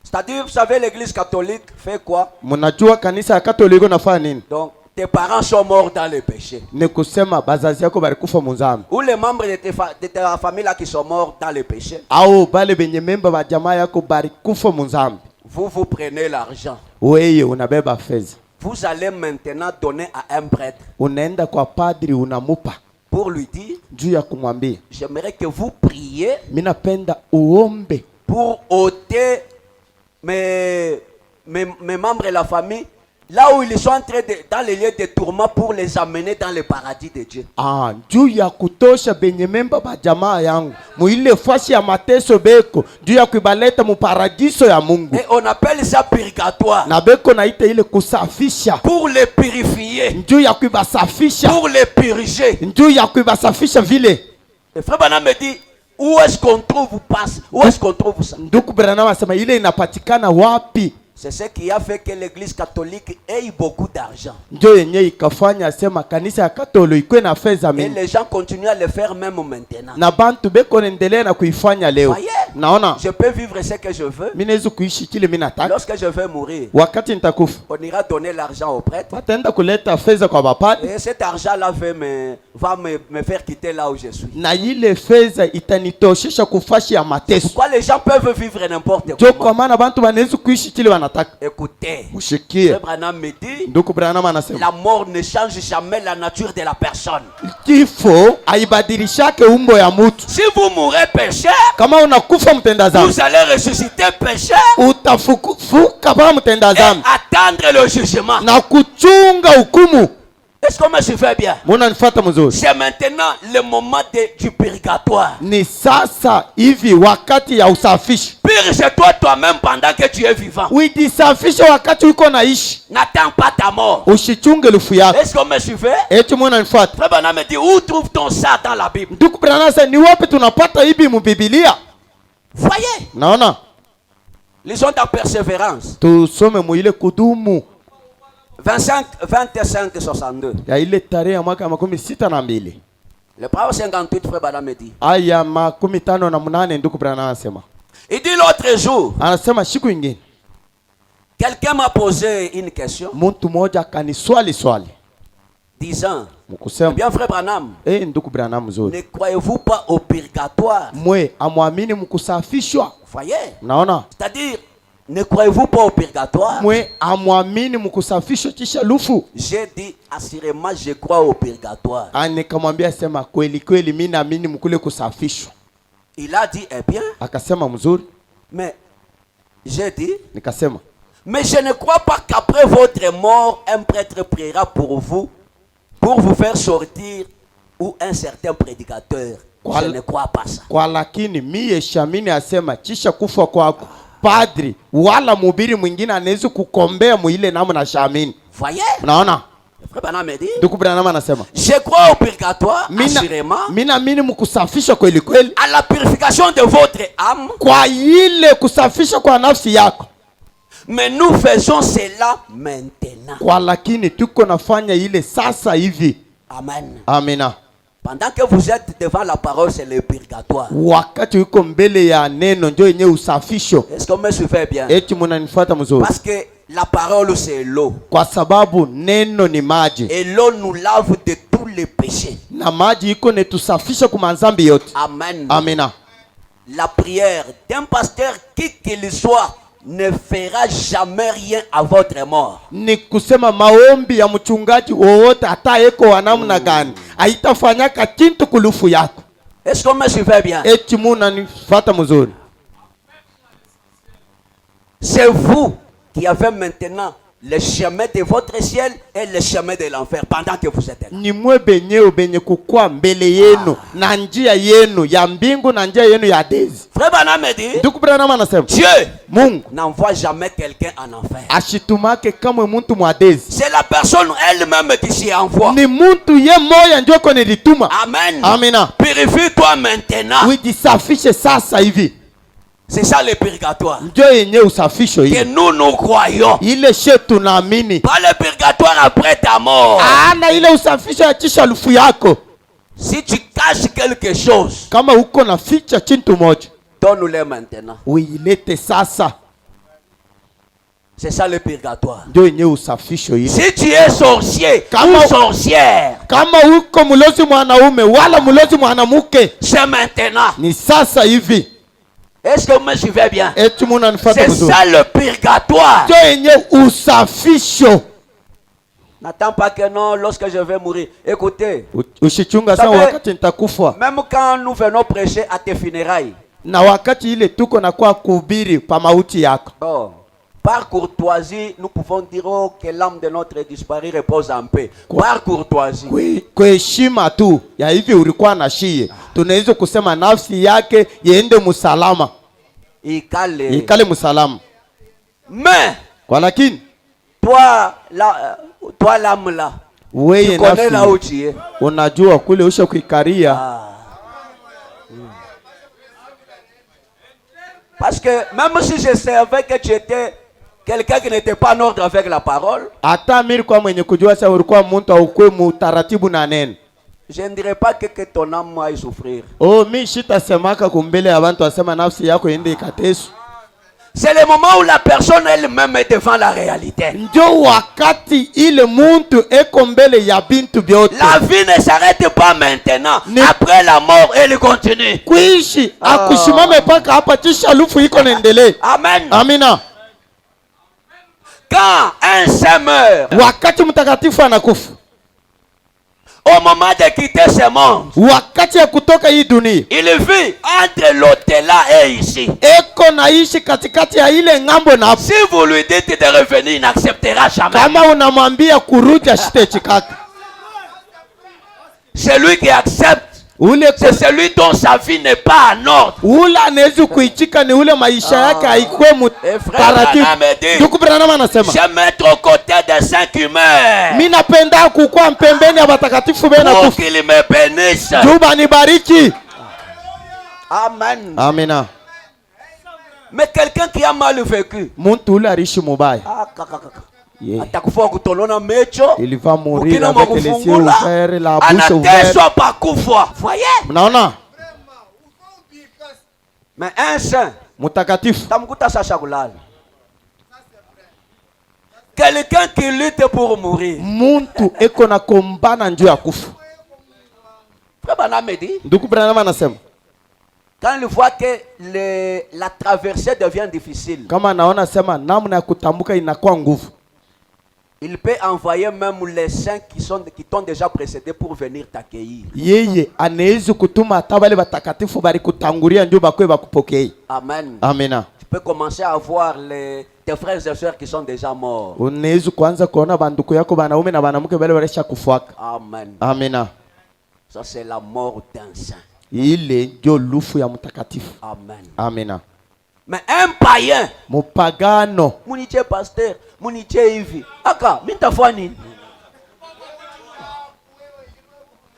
C'est-à-dire, vous savez, l'église catholique fait quoi? Mnajua kanisa ya Katoliki nafanya nini? Donc, tes parents sont morts dans le péché. Ni kusema bazazi yako balikufa muzambi. Ou les membres de ta famille là qui sont morts dans le péché. Au bale benye memba ba jamaa yako balikufa muzambi. Vous prenez l'argent. Wewe unabeba fedha. Vous allez maintenant donner à un prêtre. Unaenda kwa padri unamupa. Pour lui dire, Juu ya kumwambia, j'aimerais que vous priez mimi napenda uombe pour ôter mes membres de la famille là où ils sont entrés dans les lieux de tourment pour les amener dans le paradis de Dieu. juu ya kutosha benye memba ba jamaa yangu muile fasi ya mateso beko juu ya kuibaleta mu paradiso ya Mungu. Et on appelle ça purgatoire. Na beko naita ile kusafisha. Pour les purifier. Juu ya kuibasafisha. Pour les purger. Juu ya kuibasafisha vile. Le frère Branham me dit, où est-ce qu'on trouve ça? Ndugu Branham asema ile inapatikana wapi? C'est ce qui a fait que l'église catholique ait beaucoup d'argent. Ndio yenye ikafanya asema kanisa ya Katolo ikuwe na fedha Et mingi. les gens continuent à le faire même maintenant. Na bantu beko naendelea na kuifanya leo. Voyez? Naona Je peux vivre ce que je veux. mimi naweza kuishi kile mimi nataka. Lorsque je vais mourir, Wakati nitakufa on ira donner l'argent au prêtre. wataenda kuleta fedha kwa bapati, Et cet argent-là va me faire quitter là où je suis. na ile fedha itanitoshesha kufashi ya mateso. Pourquoi les gens peuvent vivre n'importe Ndio comment? kwa maana bantu banaweza kuishi kile wanataka. Écoutez, Ushikie. Frère Branham me dit, Ndugu Branham anasema la mort ne change jamais la nature de la personne. kifo haibadilishake umbo ya mtu. Si vous mourrez pécheur, Kama unakufa mtenda dhambi, vous allez ressusciter pécheur utafufuka kama mtenda et dhambi attendre le jugement. na kuchunga hukumu. Est-ce qu'on me suivait bien? Munanifuata mzuri? C'est maintenant le moment du purgatoire. Ni sasa hivi wakati ya usafisho. Purge-toi toi-même pendant que tu es vivant. Ujisafishe wakati uko naishi. N'attends pas ta mort. Usichunge lufu yako. Est-ce qu'on me suivait? Eti munanifuata? Frère Branham me dit, où trouve-t-on ça dans la Bible? Ndugu Branham sasa, ni wapi tunapata hivi mu Biblia? Voyez, Naona lisons dans Persévérance. tusome mu ile kudumu 25-62. ya ile tarehe ya mwaka 62. Le Proverbe 58, Frère Branham me dit. Aya 58. Ndugu Branham anasema. Il dit l'autre jour, Anasema siku ingine quelqu'un m'a posé une question, mtu mmoja akaniswali swali disant, eh mkusema, bien Frère Branham, ndugu Branham mzuri, ne croyez-vous pas au purgatoire? mwe amwamini mkusafishwa? Voyez, Naona c'est-à-dire, ne croyez-vous pas au purgatoire? mwe amwamini mkusafishwa kisha lufu. J'ai dit, assurément, je crois au purgatoire. Nikamwambia sema kweli kweli mimi naamini mkule kusafishwa. Il a dit, eh bien, Akasema mzuri. mais j'ai dit, Nikasema mais je ne crois pas qu'après votre mort, un prêtre priera pour vous faire sortir, ou un certain prédicateur. Je ne crois pas ça. kwa lakini mie shamini asema kisha kufa kwako padri wala mhubiri mwingine anaweza kukombea muile namu na shamini. Voyez? Unaona? Frère Branham me dit, Ndugu Branham anasema je crois au purgatoire, assurément, mimi naamini mkusafishwa kweli kweli, à la purification de votre âme, kwa ile kusafisha kwa nafsi yako. mais nous faisons cela maintenant. Kwa lakini tuko nafanya ile sasa hivi. Amen. Amina. Pendant que vous êtes devant la parole, c'est le purgatoire. Wakati uko mbele ya neno ndio yenye usafisho. Est-ce qu'on me suivait bien? Eti munanifuata mzuri? Parce que la parole, c'est l'eau. Kwa sababu neno ni maji. Et l'eau nous lave de tous les péchés. Na maji iko netusafisha kwa manzambi yote. Amen. Amina. La prière d'un pasteur, qui qu'il soit, ne fera jamais rien à votre mort. Ni kusema maombi ya mchungaji wowote hata eko wa namna gani haitafanyaka kintu kulufu yako. Est-ce qu'on me suivait bien? Eti munanifuata mzuri? C'est vous qui avez maintenant le chemin de votre ciel et le chemin de l'enfer pendant que vous êtes là. Ni mwe benyewe benye kukua mbele yenu na njia yenu ya mbingu na njia yenu ya dezi. Frère Branham me dit, Ndugu Branham anasema Dieu Mungu n'envoie jamais quelqu'un en enfer. ashitumake kamwe muntu mwadezi. C'est la personne elle-même qui s'y envoie. Ni muntu ye moya ndio kone lituma. Amen. Amina. Purifie-toi maintenant. Ujisafishe sasa hivi. C'est ça le purgatoire. Ndio yenye usafisho Que hivi. nous croyons. Ile shetu naamini. Pas le purgatoire après ta mort. Ana ile usafisho ya kisha lufu yako. Si tu caches quelque chose, Kama uko na ficha chintu moja, donne-le maintenant. uilete sasa. C'est ça le purgatoire. Ndio yenye usafisho hivi. Si tu es sorcier Kama- ou sorcière, Kama uko mulozi mwanaume wala mulozi mwanamke, c'est maintenant. ni sasa hivi. Est-ce que vous me suivez bien? Eti munanifuata C'est vizuri? ça le purgatoire. Ndio yenye usafisho. N'attends pas que non, lorsque je vais mourir. Écoutez, Ushichunga sana Sabe- wakati nitakufa. même quand nous venons prêcher à tes funérailles, Na wakati ile tuko na kwa kuhubiri pa mauti yako, bon, par courtoisie, nous pouvons dire oh, que l'âme de notre disparu repose en paix. Par courtoisie. kwa heshima tu ya hivi ulikuwa na shie, tunaweza kusema nafsi yake iende musalama, ikale musalama. Mais, Kwa lakini toi l'âme là, weye tu connais là où nafsi tu es. unajua kule usha kuikaria. Parce que même si je savais que tu étais Quelqu'un qui n'était pas en ordre avec la parole. Hata mimi kwa mwenye kujua sasa ulikuwa mtu aukwe mutaratibu na neno. Je ne dirais pas que ton âme aille souffrir. Oh, mimi shitasemaka kumbele ya watu wasema nafsi yako ende ikatesu. C'est le moment où la personne elle-même est devant la réalité. Ndio wakati ile muntu eko mbele ya bintu byote. La vie ne s'arrête pas maintenant. Après la mort, elle continue. Kuishi akushimame paka hapa kisha lufu iko naendelee. Amen. Amina. Quand un saint meurt, wakati mtakatifu anakufa, au moment de quitter ce monde, wakati ya kutoka hii dunia, il vit entre l'au-delà et ici. Eko naishi katikati ya ile ngambo na hapo. Si vous lui dites de revenir, il n'acceptera jamais. Kama unamwambia kurudi ashite chikati. Celui qui accepte, c'est celui dont sa vie n'est pas en ordre. Ule anaweza kuichika ni ule maisha yake haikuwe mtaratibu. Ndugu Branham anasema, je mettre aux côtés des saints qui meurent. Mimi napenda kukua mpembeni ya watakatifu bena pour qu'il me bénisse. Juba nibariki. Amen. Amina. Mais quelqu'un qui a mal vécu, muntu ule aliishi mubaya, atakufa kutolona mecho, il va mourir avec les yeux ouverts, la bouche ouverte. Anateswa pa kufa. Voyez? Mnaona? Mais un saint mutakatifu tamkuta sasa kulala. Quelqu'un qui lutte pour mourir, muntu eko na kombana njoo ya kufa. Ndugu Branham anasema, quand il voit que la traversée devient difficile, kama anaona sema namna ya kutambuka inakuwa nguvu, il peut envoyer même les saints qui t'ont déjà précédé pour venir t'accueillir. Yeye anaweza kutuma hata wale watakatifu bali kutangulia ndio bakwe bakupokee. Amen. Amina. Tu peux commencer à voir tes frères et sœurs qui sont déjà morts. Unaweza kuanza kuona banduku yako banaume na banamke wale walisha kufuaka. Amen. Amina. Ça c'est la mort d'un saint. Ile ndio lufu ya mtakatifu. Amen. Amina. Mais un païen, mupagano, muniche pasteur, muniche hivi, aka mitafanya nini?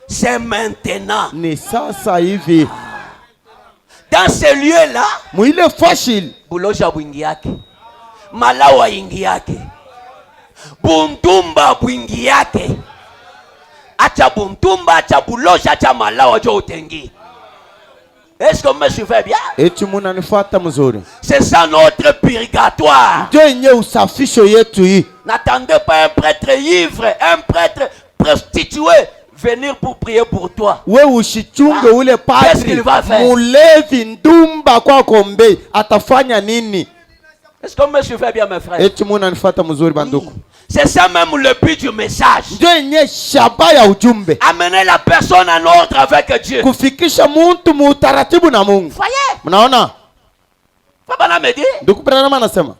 C'est maintenant. Ni sasa hivi. Dans ce lieu-là, muile fashil, bulosha bwingi yake, malawa ingi yake, buntumba bwingi yake, acha buntumba, acha bulosha, acha malawa jo utengi. Est-ce que me suivez bien? Eti munanifuata mzuri. C'est ça notre purgatoire. Ndio yenye usafisho yetu hii. N'attendez pas un prêtre ivre, un prêtre prostitué venir pour prier pour toi. We ushichunge ule padri mulevi ndumba kwa kombe atafanya nini? Est-ce que me suivez bien mes frères? Eti munanifuata mzuri banduku. C'est ça même le but du message. Ndio yenye shaba ya ujumbe. Amener la personne en ordre avec Dieu. Kufikisha muntu mutaratibu na Mungu. Voyez? Mnaona? Papa na me dit. Ndugu Branham anasema,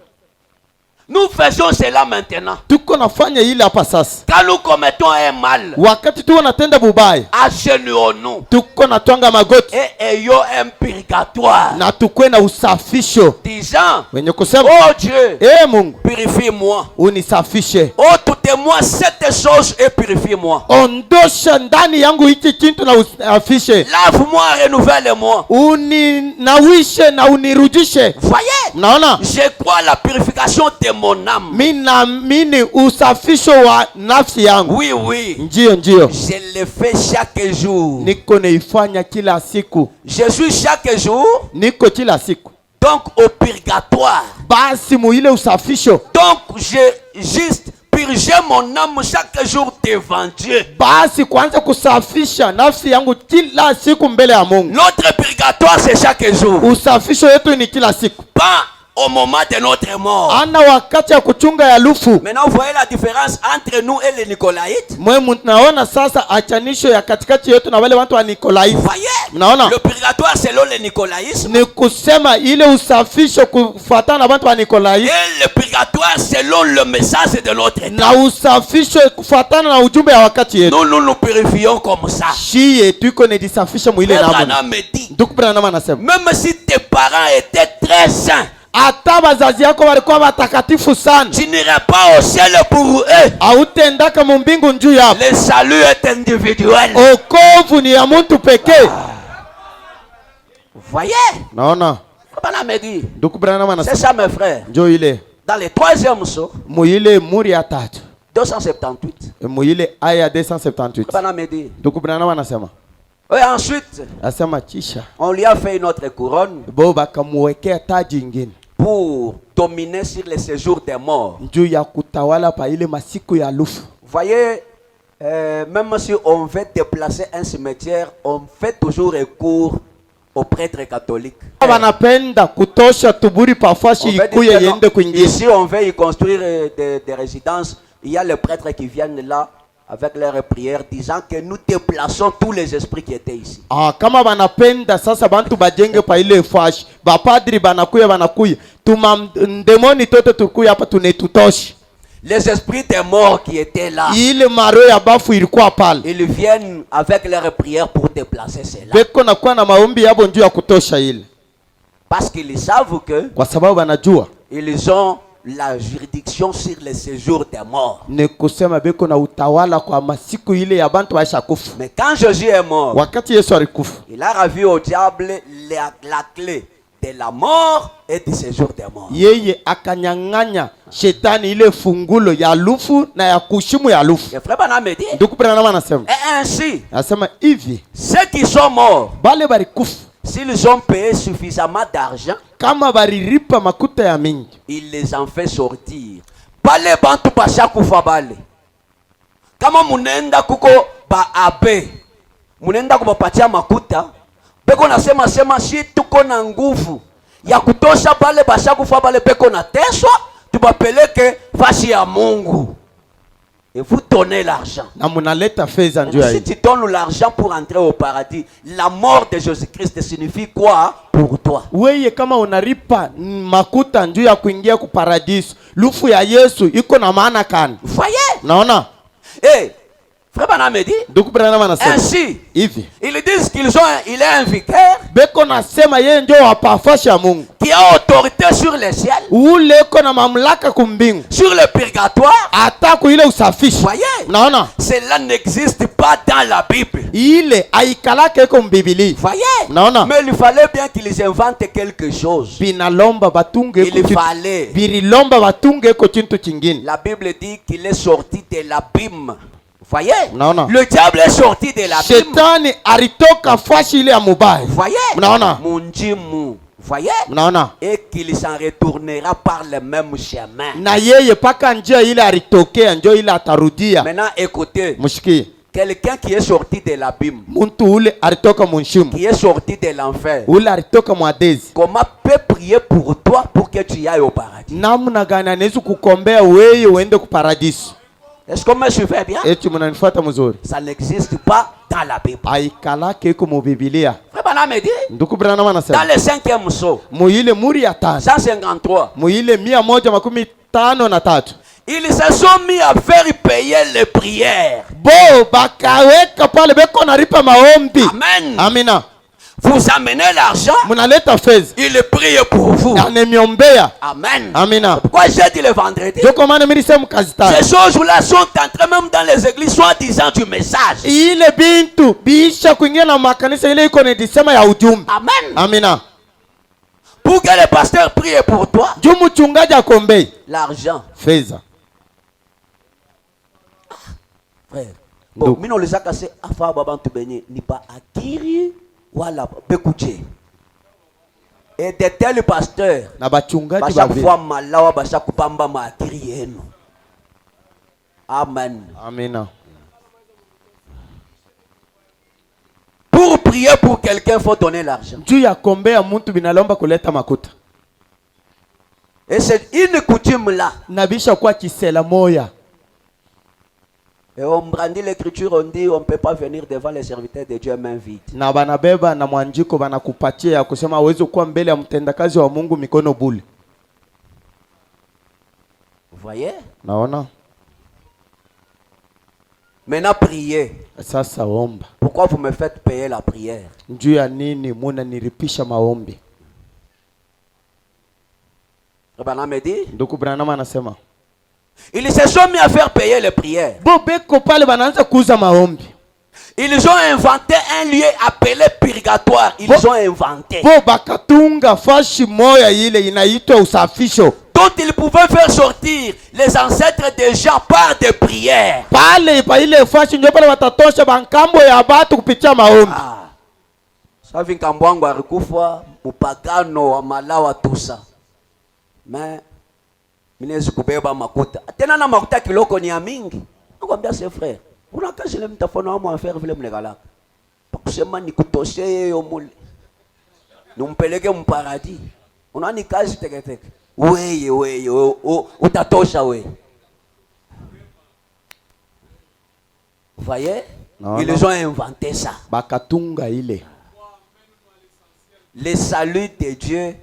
nous faisons cela maintenant. Tuko nafanya ile hapa sasa. Quand nous commettons un mal, wakati tuko natenda bubaya, agenouillons-nous. Tuko natwanga magoti. Et ayons un purgatoire. Na tukwe na usafisho. Disant, wenye kusema, oh Dieu, Mungu, purifie-moi. Unisafishe. Oh, toute-moi cette chose et purifie-moi. Ondosha ndani yangu hiki kitu na usafishe. Lave-moi, renouvelle-moi. Uninawishe na unirudishe. Voyez? Mnaona? Je crois la purification de mon âme. Mina mini usafisho wa nafsi yangu. Oui, oui. Ndio. Je le fais chaque jour. Niko neifanya kila siku. Je suis chaque jour. Niko kila siku. Donc au purgatoire. Basi muile usafisho. Donc j'ai juste purger mon âme chaque jour devant Dieu. Basi kwanza kusafisha nafsi yangu kila siku mbele ya Mungu. Notre purgatoire c'est chaque jour. Usafisho yetu ni kila siku. Pas au moment de notre mort. Ana wakati ya kuchunga ya lufu. Maintenant vous voyez la différence entre nous et les Nicolaïtes. Mwe mnaona sasa achanisho ya katikati yetu na wale watu wa Nicolaïte. Voyez? Mnaona? Le purgatoire selon le nicolaïsme. Ni kusema ile usafisho kufuatana na watu wa Nicolaïte. Et le purgatoire selon le message de notre état. Na usafisho kufuatana na ujumbe ya wakati yetu. Nous purifions comme ça. Shie tuko ne disafisha mwile na Branham me dit. Ndugu Branham anasema, même si tes parents étaient très saints, hata wazazi yako walikuwa watakatifu sana, tu n'iras pas au ciel pour eux. Hautendaka mbingu njuu yao. Le salut est individuel. Okovu ni ya mtu pekee. Voyez? Naona? Branham me dit. Ndugu Branham anasema, c'est ça mes frères. Njoo ile. Dans le 3e psaume, muile muri ya 3 278, muile aya 278 Frère Branham dit, ndugu Branham anasema, et ensuite, asema kisha on lui a fait une autre couronne bo bakamuwekea taji ingine pour dominer sur les séjours des morts. juu ya kutawala pa ile masiku ya lufu. Vous voyez, même si on veut déplacer un cimetière, on fait toujours recours aux prêtres catholiques. Wanapenda kutosha tuburi pafashi On veut ikuye dire que non, yende kwingine. ici on veut y construire des résidences. Il y a les prêtres qui viennent là avec leurs prières disant que nous déplaçons tous les esprits qui étaient ici. Kama wanapenda sasa bantu bajenge pa ile fashi, bapadri banakuya tumamdemoni toto tukuya hapa tunetutosha. Les esprits des morts qui étaient là, Ile maro ya bafu ilikuwa pale. ils viennent avec leurs prières pour déplacer cela. Beko nakuwa na maombi yabo njuu ya kutosha ile. Parce qu'ils savent que Kwa sababu wanajua ils ont la juridiction sur les séjours des morts. ni kusema beko na utawala kwa masiku ile ya bantu waisha kufa. Mais quand Jésus est mort, Wakati Yesu alikufa, il a ravi au diable la clé de la mort et du séjour des morts. yeye akanyang'anya shetani ile fungulo ya lufu na ya kushimu ya lufu. Le frère Branham dit, Ndugu Branham anasema, et ainsi, anasema hivi ceux qui sont morts, bale barikufa s'ils ont payé suffisamment d'argent, kama bariripa makuta ya mingi, il les en fait sortir. Bale bantu basha kufa bale. Kama munenda kuko ba abe, munenda kubapatia makuta, beko nasema si tuko na nguvu ya kutosha bale basha kufa bale beko na teswa, tubapeleke fasi ya Mungu. Et vous donnez l'argent. na munaleta fedha njoo ya Si hiyo. tu donnes l'argent pour entrer au paradis, la mort de Jésus-Christ signifie quoi pour toi? Weye kama unaripa makuta njoo ya kuingia ku paradiso, lufu ya Yesu iko na maana kani? Vous voyez? Naona Eh, frère Branham dit, ndugu Branham anasema ainsi, hivi, ils disent il est un vicaire beko nasema yeye njoo wapafashi ya Mungu, qui a autorité sur le ciel, ule iko na mamlaka kumbingu sur le purgatoire. hata kuile usafishi. Voyez, Naona cela n'existe pas dans la Bible. ile aikalake iko mbibili. Voyez, Naona mais il fallait bien qu'ils inventent quelque chose. binalomba batunge Il fallait. birilomba batunge iko chintu chingine. La Bible dit qu'il est sorti de l'abîme. Voyez, Naona le diable est sorti de l'abîme. shetani alitoka fashi ile ya mubaya. Voyez, Mnaona? Munjimu. Voyez, Mnaona? et qu'il s'en retournera par le même chemin. Na yeye paka njia ile alitokea njoo ile atarudia. Maintenant, écoutez, Mshikie, quelqu'un qui est sorti de l'abîme, muntu ule alitoka munshimu, qui est sorti de l'enfer, ule alitoka mwadezi. comment peut prier pour toi pour que tu ailles au paradis? Namna gani anaweza kukombea wewe uende ku paradiso? Est-ce qu'on me suivait bien? Eti mnanifuata mzuri? Ça n'existe pas dans la Bible. Aikalake iko mu Biblia. Frère Branham dit, Ndugu Branham dans anasema le 5e psaume, muile muri ya 5 153, muile 153 ils se sont mis à faire payer les prières. bo bakaweka pale beko naripa maombi. Amen. Amina. Vous amenez l'argent, Munaleta fedha il prie pour vous. anemiombea. Amen. Amina. Pourquoi j'ai dit le vendredi? Joko maana mimi nisema kazi tano. Ces choses-là sont entrées même dans les églises, soi-disant du message. Ile bintu bisha kuingia na makanisa ile iko ni disema ya ujumbe. Amen. Amina. Pour que le pasteur prie pour toi, Juu mchungaji akombei l'argent. fedha. Frère. Donc. Bon, mino les a cassés afa babantu benye ni pas akiri wala bekuje. Et de tels pasteurs, Na bachungaji chaque bavi. fois malawa basha kupamba ma akiri yenu. Amen. Amina. Pour prier pour quelqu'un, il faut donner l'argent. Juu ya kombea mtu binalomba kuleta makuta. Et c'est une coutume là. Na bisha kwa kisela moya. Et on brandit l'écriture, on dit on ne peut pas venir devant les serviteurs de Dieu main vide. Na banabeba na mwanjiko banakupatia ya kusema uwezo kuwa mbele ya mtendakazi wa Mungu mikono buli. Vous voyez? Naona? Maintenant, priez. Sasa omba. Pourquoi vous me faites payer la prière? Njuu ya nini muna niripisha maombi? Branham me dit, Ndugu Branham anasema ils se sont mis à faire payer les prières. bo beko pale banaanza kuuza maombi. Ils ont inventé un lieu appelé purgatoire. Ils ont inventé. Bo bakatunga fashi moya ile inaitwa usafisho. Dont ils pouvaient faire sortir les ancêtres des gens par des prières. Pale pa ile fashi ndio pale watatosha bankambo ya batu kupitia maombi. Savi nkambo wangu alikufa mupagano wa Malawa tusa. Mais minezi kubeba makuta. Tena na makuta kiloko ni ya mingi. Nakwambia ses frères. Unakazi le mtafona wa mwafer vile mnegalaka. Pakusema nikutoshe yeyo mule. Numpeleke mparadis. Unani kazi teke teke. Weye utatosha we. Voyez? Non, ils non. ont inventé ça. Bakatunga ile. Le salut de Dieu,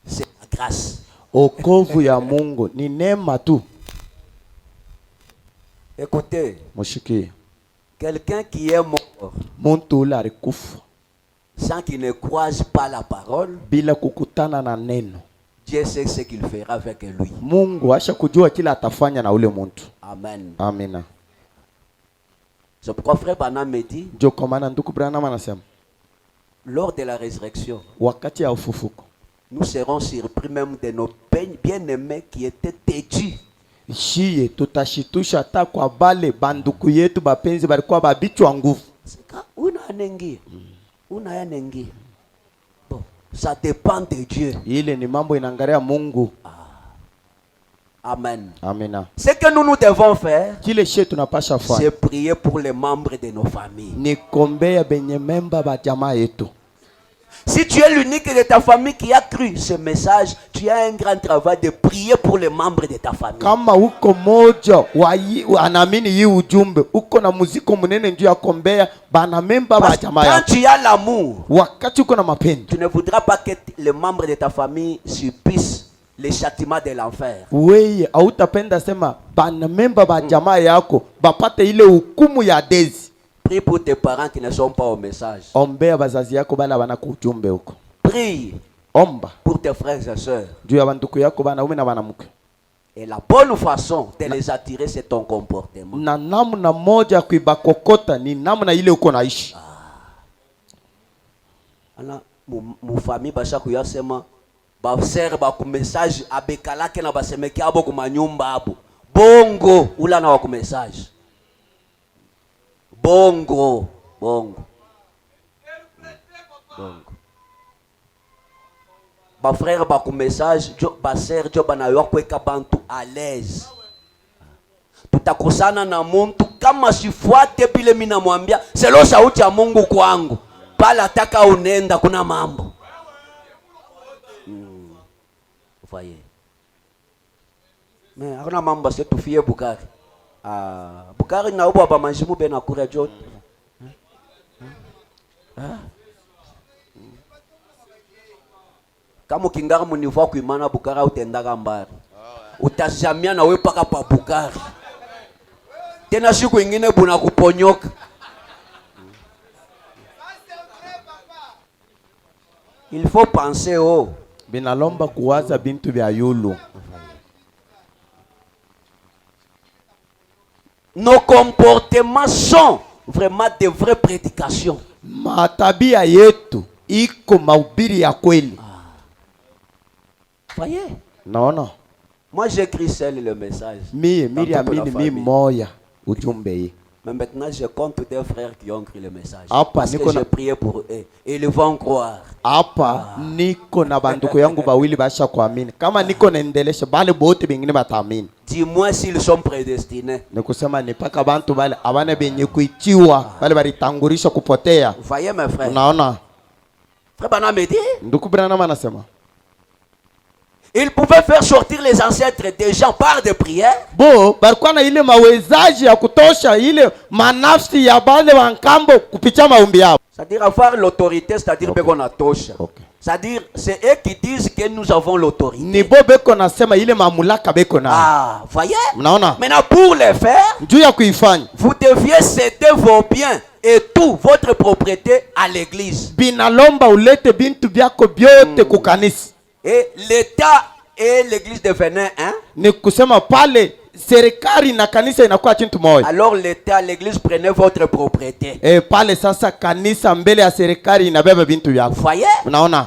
c'est la grâce. Okovu ya Mungu ni neema tu. Écoutez, Mushiki. quelqu'un qui est mort Muntu ule alikufa sans qu'il ne croise pas la parole, bila kukutana na neno. Dieu sait ce qu'il fera avec lui. Mungu asha kujua kila atafanya na ule muntu. Amen. Amina. C'est pourquoi frère Branham me dit, Ndio kwa maana ndugu Branham anasema lors de la résurrection, wakati ya ufufuko nous serons surpris même de nos bien-aimés qui étaient têtus. shiye tutashitusha hata kwa bale banduku yetu bapenzi balikuwa babichwa nguvu. Bon, ça dépend de Dieu. Ile ni mambo inaangalia Mungu. Amen. Amina. Ce que nous devons faire, Kile she tunapasha fanya c'est prier pour les membres de nos familles. ni kombea benye memba ba jamaa yetu. Si tu es l'unique de ta famille qui a cru ce message, tu as un grand travail de prier pour les membres de ta famille. Kama uko moja anaamini hii ujumbe, uko na muziko munene njuu ya kombea bana memba ba jamaa Quand yako. tu as l'amour, Wakati uko na mapenzi, tu ne voudras pas que les membres de ta famille subissent les châtiments de l'enfer. weye hautapenda sema bana memba ba jamaa yako bapate ile hukumu ya dezi. Prie pour tes parents qui ne sont pas au message. Ombea bazazi yako bala bana kujumbe huko. Prie Omba pour tes frères et sœurs. juu ya banduku yako bana ume na banamuke. Et la bonne façon de les attirer, c'est ton comportement. Na namna moja kuibakokota ni namna ile uko naishi. Ana mu famille basha kuyasema ba ser ba ku message abekala ke na basemeki abo ku manyumba abo. Bongo ula na wa ku message. Bongo. Ba frère ba ku message ba ser jo bana yo kweka bantu à l'aise. Tutakosana na muntu kama sifuate bile mimi namwambia selo sauti ya Mungu kwangu. Pala taka unenda kuna mambo. Voyez. Mais hakuna mambo sio tufie Bukari. Bukari na ubo ba manjimu be na kura jote. Kama kingara munivo kuimana Bukari utendaka mbari. Utazamia na wewe paka pa Bukari. Tena siku ingine buna kuponyoka. Il faut penser au Binalomba kuwaza bintu vya yulu. nos comportements sont vraiment de vraies prédications. Matabia yetu iko mahubiri ya kweli. Voyez? Naona Moi j'écris seul le message. mimi moya ujumbe hii. Mais maintenant je compte des frères qui ont écrit le message. Apa, parce que j'ai prié pour eux et ils vont croire. Hapa niko na banduku yangu bawili basha kuamini. Kama niko naendelesha bale bote bengine bataamini. Dis-moi s'ils sont prédestinés. Nikusema ni paka bantu bale abana benye kuichiwa bale balitangulisha kupotea. Vous voyez mes frères? Unaona? Frère Branham me dit, Nduku Branham anasema ils pouvaient faire sortir les ancêtres des gens par des prières. bo balikuwa na ile mawezaji ya kutosha ile manafsi ya bale wankambo kupitia maombi yao. C'est-à-dire avoir l'autorité, c'est-à-dire Okay. qu'on a tosha. Okay. C'est-à-dire c'est eux qui disent que nous avons l'autorité. Ni bo beko nasema ile mamulaka beko na. Voyez? Mnaona? Maintenant pour le faire, Juu ya kuifanya vous deviez céder vos biens et tout votre propriété à l'église. binalomba ulete bintu byako byote kukanisa. Et l'État et l'église devenaient un. Ni kusema pale serikali na kanisa inakuwa kitu moja. Alors l'État, l'église prenait votre propriété. Pale sasa kanisa mbele ya serikali inabeba bintu vyako. Voyez? Unaona?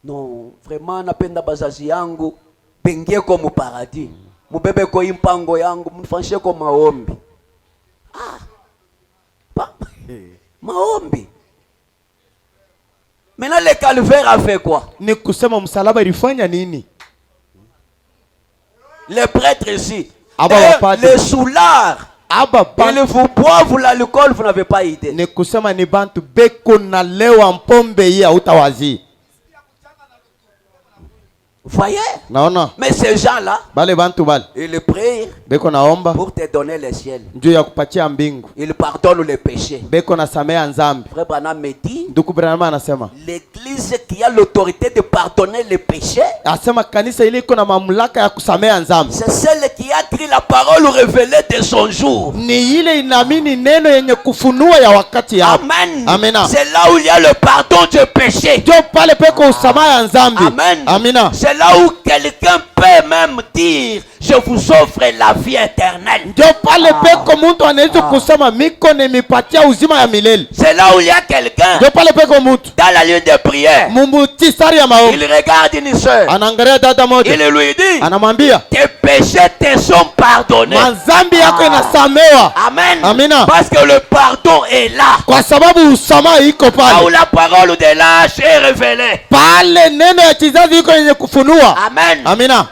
Non, vraiment napenda bazazi yangu pengie ko mu paradis. Mubebe ko impango yangu, mfanishe ko maombi. Maombi. Maintenant le calvaire a fait quoi? Ni kusema msalaba ilifanya nini? Les prêtres ici, les soulards, ils vous boivent l'alcool, vous n'avez pas idée. Ni kusema ni bantu beko na lewa mpombe ya utawazi. Voyez? Naona. Mais ces gens-là, bale bantu bale, ils prient beko naomba pour te donner le ciel. Njoo ya kupatia mbingu. Ils pardonnent les péchés. Beko na samea nzambi. Frère Branham me dit, Ndugu Branham anasema, l'église qui a l'autorité de pardonner les péchés, asema kanisa ile iko na mamlaka ya kusamea nzambi. c'est celle qui a écrit la parole révélée de son jour. Ni ile inaamini neno yenye kufunua ya wakati yao. Amen. Amina. C'est là où il y a le pardon du péché. Njoo pale peko usamaya nzambi. Amen. Amina. C'est là où quelqu'un peut même dire, je vous offre la vie éternelle. Njoo pale peko mtu anaweza kusema miko nimepatia uzima ya milele. C'est là où il y a quelqu'un Njoo pale peko mtu dans la ligne de prière. mumbuti sari ya maombi. Il regarde une sœur. Anaangalia dada moja. Il lui dit, Anamwambia, tes péchés te sont pardonnés. mazambi yako inasamewa. Amen. Amina. Parce que le pardon est là. Kwa sababu usamaha iko Là où pale. la parole de l'âge est révélée. Pale neno ya kizazi iko yenye kufunua. Amen. Amina.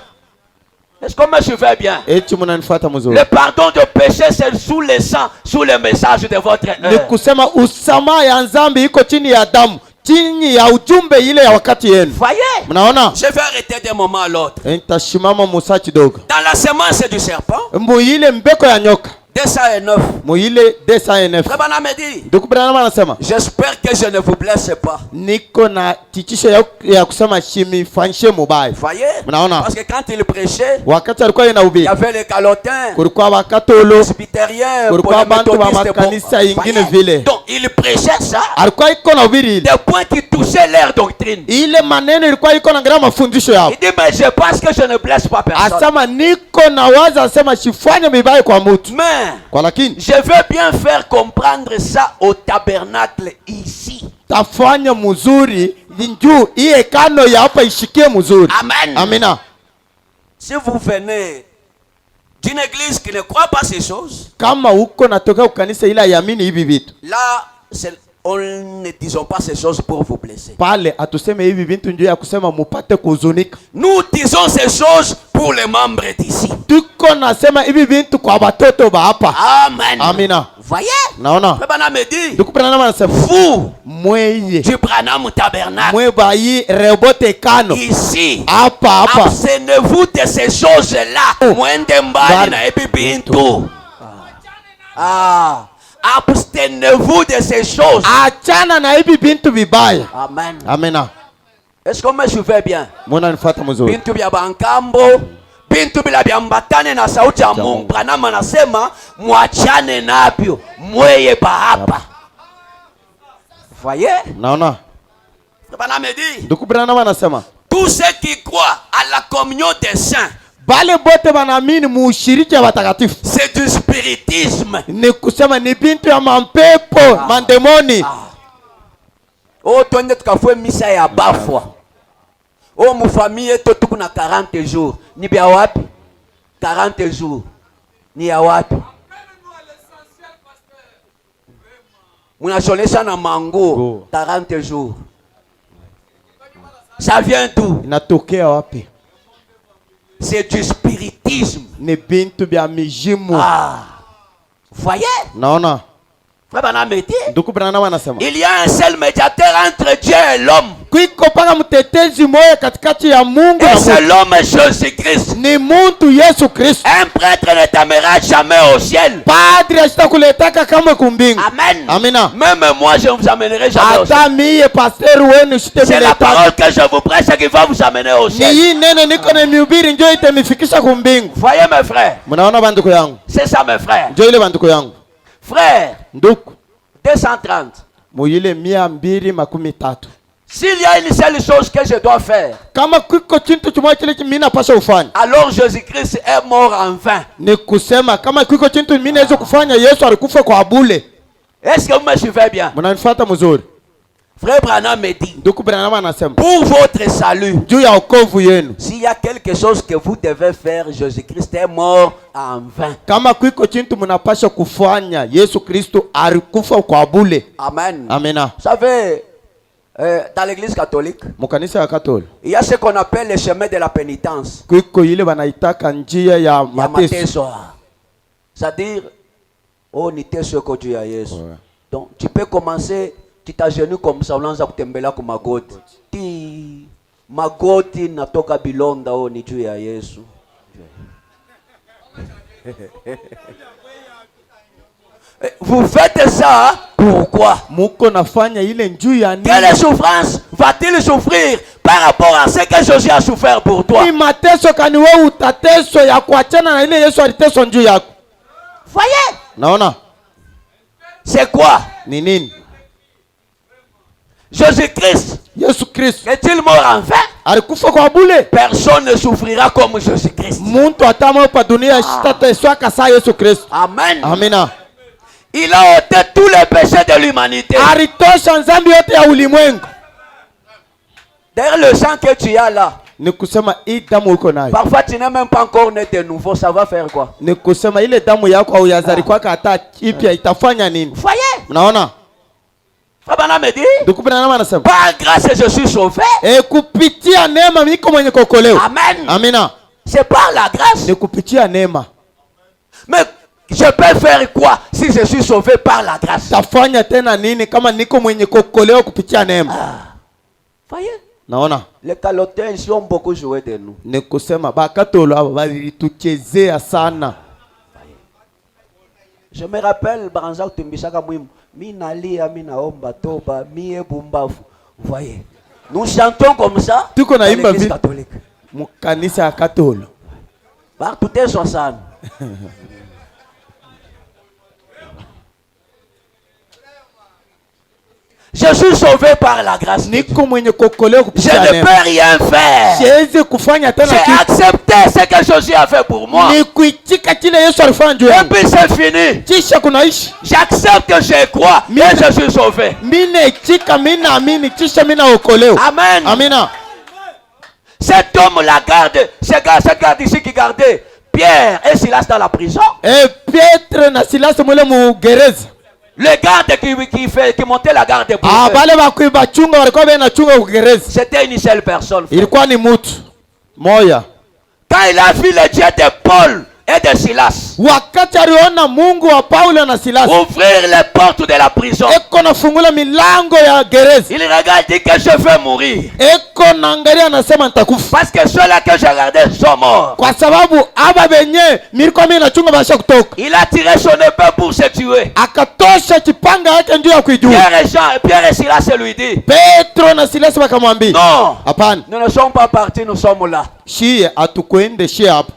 Est-ce qu'on me suivait bien? Eti mnanifuata mzuri. Le pardon de péché, c'est sous le sang, sous le message de votre Ni kusema usamaha ya nzambi iko chini ya damu, chini ya ujumbe ile ya wakati yenu. Voyez? Mnaona? Je vais arrêter d'un moment à l'autre. Nitashimama musa kidogo. Dans la semence du serpent, Mbu ile mbeko ya nyoka. 209. Mu ile 209. Frère Branham me dit, Ndugu Branham anasema, j'espère que je ne vous blesse pas. niko na tikisho ya kusema shimifanyishe mubaya. Voyez? Mnaona? Parce que quand il prêchait, Wakati alikuwa il y inahubiri, avait les calotins, kulikuwa wakatolo, presbytériens, kulikuwa bantu wa makanisa ingine vile. Donc il prêchait ça, Alikuwa iko na hubiri ile. des points qui touchaient leur doctrine. Ile maneno ilikuwa iko na ngira mafundisho yao. Il dit, mais je pense que je ne blesse pas personne. Asema niko na waza, asema sifanye mibaya kwa mtu. Mais Kwa lakini je veux bien faire comprendre ça au tabernacle ici. tafanya mzuri njuu iye kano ya hapa ishikie mzuri. Amen. Amina. Si vous venez d'une église qui ne croit pas ces choses, Kama uko natoka ukanisa ila yamini hivi vitu, là, on ne disons pas ces choses pour vous blesser. pale atuseme hivi vitu njuu ya kusema mupate kuhuzunika. Nous disons ces choses pour les membres d'ici. Tuko nasema hivi vitu kwa watoto ba hapa. Amen. Amina. Voyez? Naona Frère Branham me dit, ndugu Branham anasema vous, mweye du Branham Tabernacle, mwe bayi rebote kano ici, hapa, abstenez-vous de ces choses-là. Mwende mbali na ebi bintu. Abstenez-vous de ces choses. achana na hivi bintu vibaya. Amen. Amina. Est-ce qu'on me suivait bien? Mwana nifuata mzuri. Bintu bya bankambo, bintu bila byambatane na sauti ya Mungu. Branham anasema mwachane nabyo, mweye hapa. Voyez? Naona Branham dit, ndugu Branham anasema tous ceux qui croient à la communion des saints, bale bote banaamini muushiriki ya watakatifu, c'est du spiritisme. ni kusema ni bintu ya mampepo, mandemoni. Oh, twende tukafue misa ya bafwa. Oh, mufamille yetu tuko na 40 jours. Ni bya wapi? 40 jours. Ni ya wapi? Munasholesha na mango 40 jours. Ça vient d'où? Inatokea wapi? C'est du spiritisme. Ni bintu bya mijimu. Voyez? Naona Frère Branham me dit, ndugu Branham anasema il y a un seul médiateur entre Dieu et l'homme. kwiko paka mtetezi moya katikati ya Mungu Et na c'est mtu. l'homme Jésus-Christ. Ni muntu Yesu Kristo. Un prêtre ne t'amènera jamais au ciel. Padri asitakuletaka kama kumbingu. Amen. Amina. Même moi, je ne vous amènerai jamais au ciel. Hata miye pastor wenu C'est la parole que je vous prêche qui va vous amener au ni ciel. hii neno niko na mihubiri ndio itanifikisha kumbingu. Voyez mes frères. Mnaona banduku yangu? C'est ça mes frères. Ndio ile banduku yangu. Frères, Nduku 230. muile 230. S'il y a une seule chose que je dois faire, kama kuko chintu chimoja kile mimi napasha kufanya, alors Jésus-Christ est mort en vain. ni kusema kama kuko chintu mimi naweza kufanya, Yesu alikufa kwa bure. Est-ce que vous me suivez bien? Mnanifuata mzuri? Frère Branham me dit, Ndugu Branham anasema pour votre salut, juu ya wokovu yenu, s'il y a quelque chose que vous devez faire, Jésus-Christ est mort en vain. kama kuko chintu mnapasha kufanya, Yesu Kristo alikufa kwa bure. Amen. Amina. Vous savez, dans l'église catholique, Mkanisa ya Katoliki il y a ce qu'on appelle le chemin de la pénitence. kuko ile wanaitaka njia ya Il y a mateso. mateso. C'est-à-dire, oh, ni teso ko Dieu ya Yesu. Ouais. Donc, tu peux commencer, tu t'agenouilles comme ça, unaanza kutembelea kwa magoti. Ti magoti natoka bilonda, oh, ni Dieu ya Yesu. Vous faites ça, pourquoi? Muko nafanya ile njuu ya nini? Quelle souffrance va-t-il souffrir par rapport à ce que Jésus a souffert pour toi? Ni mateso kani wewe utateso ya kuachana na ile Yesu aliteso njuu yako. Voyez? Naona? C'est quoi? Ni nini? Jésus-Christ Yesu Kristo est-il mort en vain? alikufa kwa bure. Personne ne souffrira comme Jésus-Christ. Muntu atama pa dunia shitateswa kasa Yesu Kristo. Amen. Amina. Il a ôté tous les péchés de l'humanité. Alitosha nzambi yote ya ulimwengu. D'ailleurs, le sang que tu as là, Ni kusema hii damu uko nayo. parfois tu n'es même pas encore né de nouveau. Ça va faire quoi? Ni kusema ile damu yako au yazari kwaka hata ipya itafanya nini? Voyez? Mnaona? Frère me dit, Ndugu Branham anasema par grâce je suis sauvé. kupitia neema miko mwenye kuokolewa. Amen. Amina. C'est par la grâce. Ni kupitia neema. Mais je peux faire quoi si je suis sauvé par la grâce? Tafanya tena nini kama niko mwenye kuokolewa kupitia neema? Voyez? Naona? Les Calotiens ici ont beaucoup joué de nous. Ni kusema bakatolo aba balituchezea sana. Je me rappelle Baranza Tumbisaka Mwim. Minalia, minaomba toba, mie bumbafu. Vous voyez? Nous chantons comme ça Tuko dans naimba l'église vi catholique. mukanisa ya Katolo. Partout est soixante. Je suis sauvé par la grâce. Niko mwenye kuokolewa Je kupitia ne neema. peux rien faire. Siwezi kufanya tena J'ai kitu. accepté ce que Jésus a fait pour moi. Ni kuitika kile Yesu alifanya juu Et yangu. puis c'est fini. Kisha kunaishi. J'accepte, je crois, et je suis sauvé. Mimi naitika, mimi naamini, kisha mimi naokolewa. Amen. Amina. Cet homme la garde, ce garde ici qui gardait Pierre et Silas dans la prison. Pietro na Silas mule mu gereza. Le garde qui montait la garde pour eux, Bale bakuiba chunga walikuwa banachunga ku gereza. c'était une seule personne. Frère. Ilikuwa ni mtu moja. Quand il a vu le Dieu de Paul et de Silas Wakati aliona Mungu wa Paulo na Silas ouvrir les portes de la prison, eko nafungula milango ya gereza, il regarde et dit que je vais mourir. eko naangalia anasema nitakufa. Parce que ceux-là que je regardais sont morts. Kwa sababu aba benye milikuwa mimi nachunga basha kutoka. Il a tiré son épée pour se tuer. Akatosha kipanga yake ndio ya kuijua. Pierre et Silas lui dit, Petro na Silas wakamwambia, non, hapana, nous ne sommes pas partis, nous sommes là. shie atukwende shie hapa.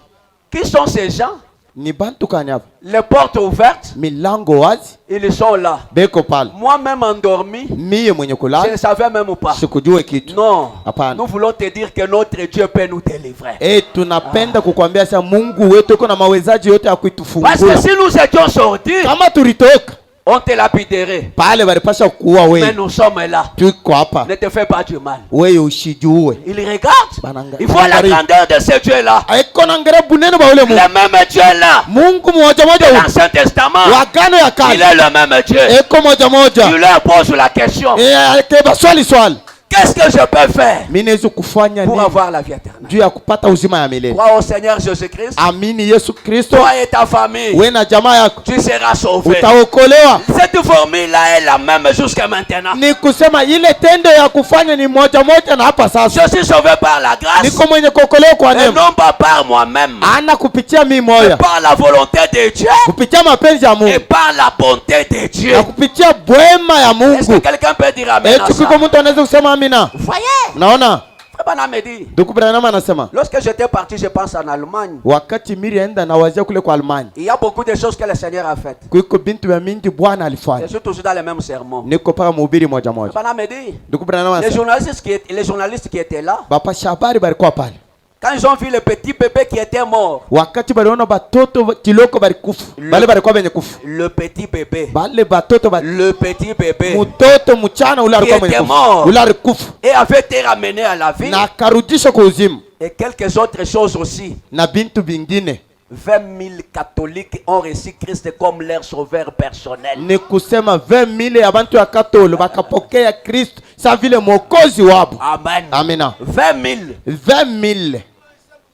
Qui sont ces gens? Ni bantu kani hapa? Les portes ouvertes, Milango wazi, ils sont là. beko pale. Moi-même endormi, Mie mwenye je kulala ne savais même pas. sikujue kitu. Non, Hapana. nous voulons te dire que notre Dieu peut nous délivrer. Tunapenda kukwambia sasa Mungu wetu yuko na mawezaji yote ya Parce que kuitufungua. si nous étions sortis, Kama tulitoka on te lapiderait. pale walipasha kuua Mais wewe. nous sommes là. Tuko hapa. Ne te fais pas du mal. Wewe usijue. Il regarde. Bananga- Il voit la Banangari. grandeur de ce Dieu-là. Eko na ngere bunene ba ule Le Mungu. même Dieu-là. Mungu mmoja moja De huyu. l'Ancien Testament. Wa Agano ya Il Kale. est le même Dieu. Eko moja moja. Tu leur poses la question. Akeba swali. Qu'est-ce que je peux faire Mimi naweza kufanya pour nini avoir la vie éternelle? juu ya kupata uzima ya milele? Crois au Seigneur Jésus-Christ. Amini Yesu Kristo, Toi et ta famille, wewe na jamaa yako tu seras sauvé. utaokolewa. Cette formule-là est la même jusqu'à maintenant. Ni kusema ile tendo ya kufanya ni moja moja na hapa sasa. Je suis sauvé par la grâce Niko mwenye kuokolewa kwa et neema. non pas par moi-même, Ana kupitia mimi mais moya. par la volonté de Dieu Kupitia mapenzi ya et Mungu. par la bonté de Dieu. Na kupitia bwema ya Est-ce que Mungu. quelqu'un peut dire amen à Eti ça? kuko mtu anaweza kusema amina. Voyez, Naona? Frère Branham me dit, Ndugu Branham anasema lorsque j'étais parti, je pense en Allemagne. wakati nilienda na wazia kule kwa Almanya, Il y a beaucoup de choses que le Seigneur a faites. kuiko bintu vya mingi Bwana Je alifanya. suis toujours dans les mêmes sermons. Niko paka mhubiri moja Frère moja. Branham me dit, Ndugu Branham les anasema journalistes qui étaient là, bapasha habari balikuwa pale, quand ils ont vu le petit bébé qui était mort, wakati baliona batoto kiloko balikufa, bale balikuwa benye kufa, le petit bébé, bale batoto le petit bébé, mtoto mchana ule alikuwa mwenye kufa, ule alikufa et avait été ramené à la vie, na akarudishwa kwa uzima, et quelques autres choses aussi. na bintu vingine. 20 000 catholiques ont reçu Christ comme leur sauveur personnel. Ni kusema 20,000 ya bantu ya Katolo bakapokea Kristo sa vile mwokozi wabo. Amen. Amina. 20 000. 20,000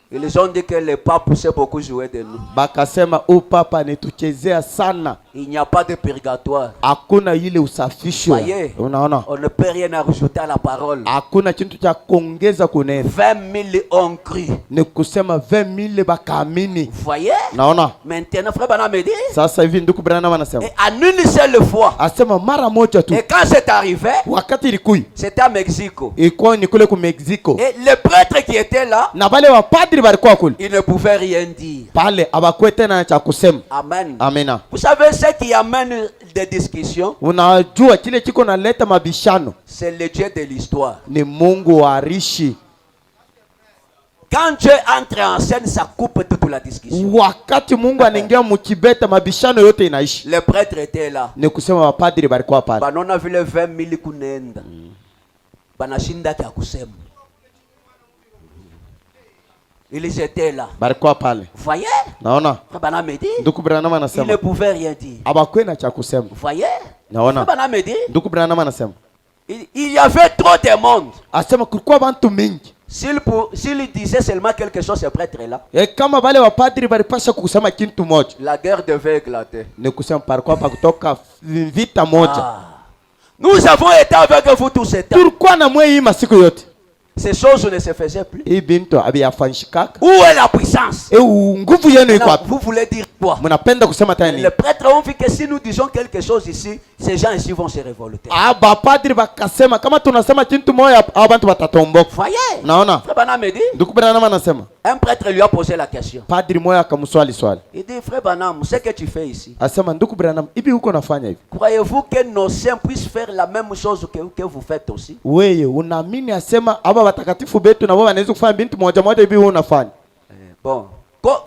Ils ont dit que le pape sait beaucoup jouer de nous. bakasema papa anituchezea sana, Il n'y a pas de purgatoire. hakuna ile usafisho. Voyez, Unaona, on ne peut rien ajouter à la parole. hakuna kitu cha kuongeza kunena. 20 000 ont cru. Ni kusema 20,000 bakaamini. Voyez, Naona maintenant frère Branham me dit, sasa hivi ndugu Branham anasema, et en une seule fois, asema mara moja tu, et quand c'est arrivé, wakati ilikuwa c'était à Mexico. ilikuwa ni kule ku Mexico, Et les prêtres qui étaient là, na wale wapadri walikuwa kule ils ne pouvaient rien dire. pale, abakuwe tena cha kusema. Amen. Amina. Vous savez ce qui amène des discussions? Unajua kile chiko naleta mabishano C'est le Dieu de l'histoire. ni Mungu wa arishi. Quand Dieu entre en scène, ça coupe toute la discussion. Wakati Mungu anaingia mukibeta, mabishano yote inaishi. Les prêtres étaient là. Ni kusema wapadri balikuwa pale, Banona vile 20 000 kunenda. Banashinda kia kusema. Ils étaient là. balikuwa pale. Voyez? Naona Branham me dit, ndugu Branham ils ne anasema pouvaient rien dire. abakuwe na cha kusema. Voyez? Naona Branham me dit, ndugu Branham anasema il y avait trop de monde. asema kulikuwa bantu mingi, S'il disait seulement quelque chose, ces prêtres-là, kama wale wapadri balipasha kusema kitu moja, la guerre devait éclater. ni kusema palikuwa pa kutoka vita moja. Ah. Nous avons été avec vous tout ce temps. Tulikuwa na mwe hii masiku yote, Ces choses ne se faisaient plus. hii bintu abiyafanyishikaka. Où est la puissance? Nguvu yenu iko Non, wapi? vous voulez dire quoi? Mnapenda kusema tena nini? Les prêtres ont vu que si nous disons quelque chose ici, ces gens ici vont se révolter. Bapadri bakasema kama tunasema kitu moja hao bantu batatomboka. Voyez? Naona Frère Branham me dit, ndugu Branham anasema un prêtre lui a posé la question. padri moja akamswali swali, Il dit, frère Branham, ce que tu fais ici, asema ndugu Branham, hivi huko nafanya hivi, croyez-vous que nos saints puissent faire la même chose que vous faites aussi? wewe unaamini asema aba watakatifu betu na wao wanaweza kufanya bintu moja moja hivi wewe unafanya? Bon.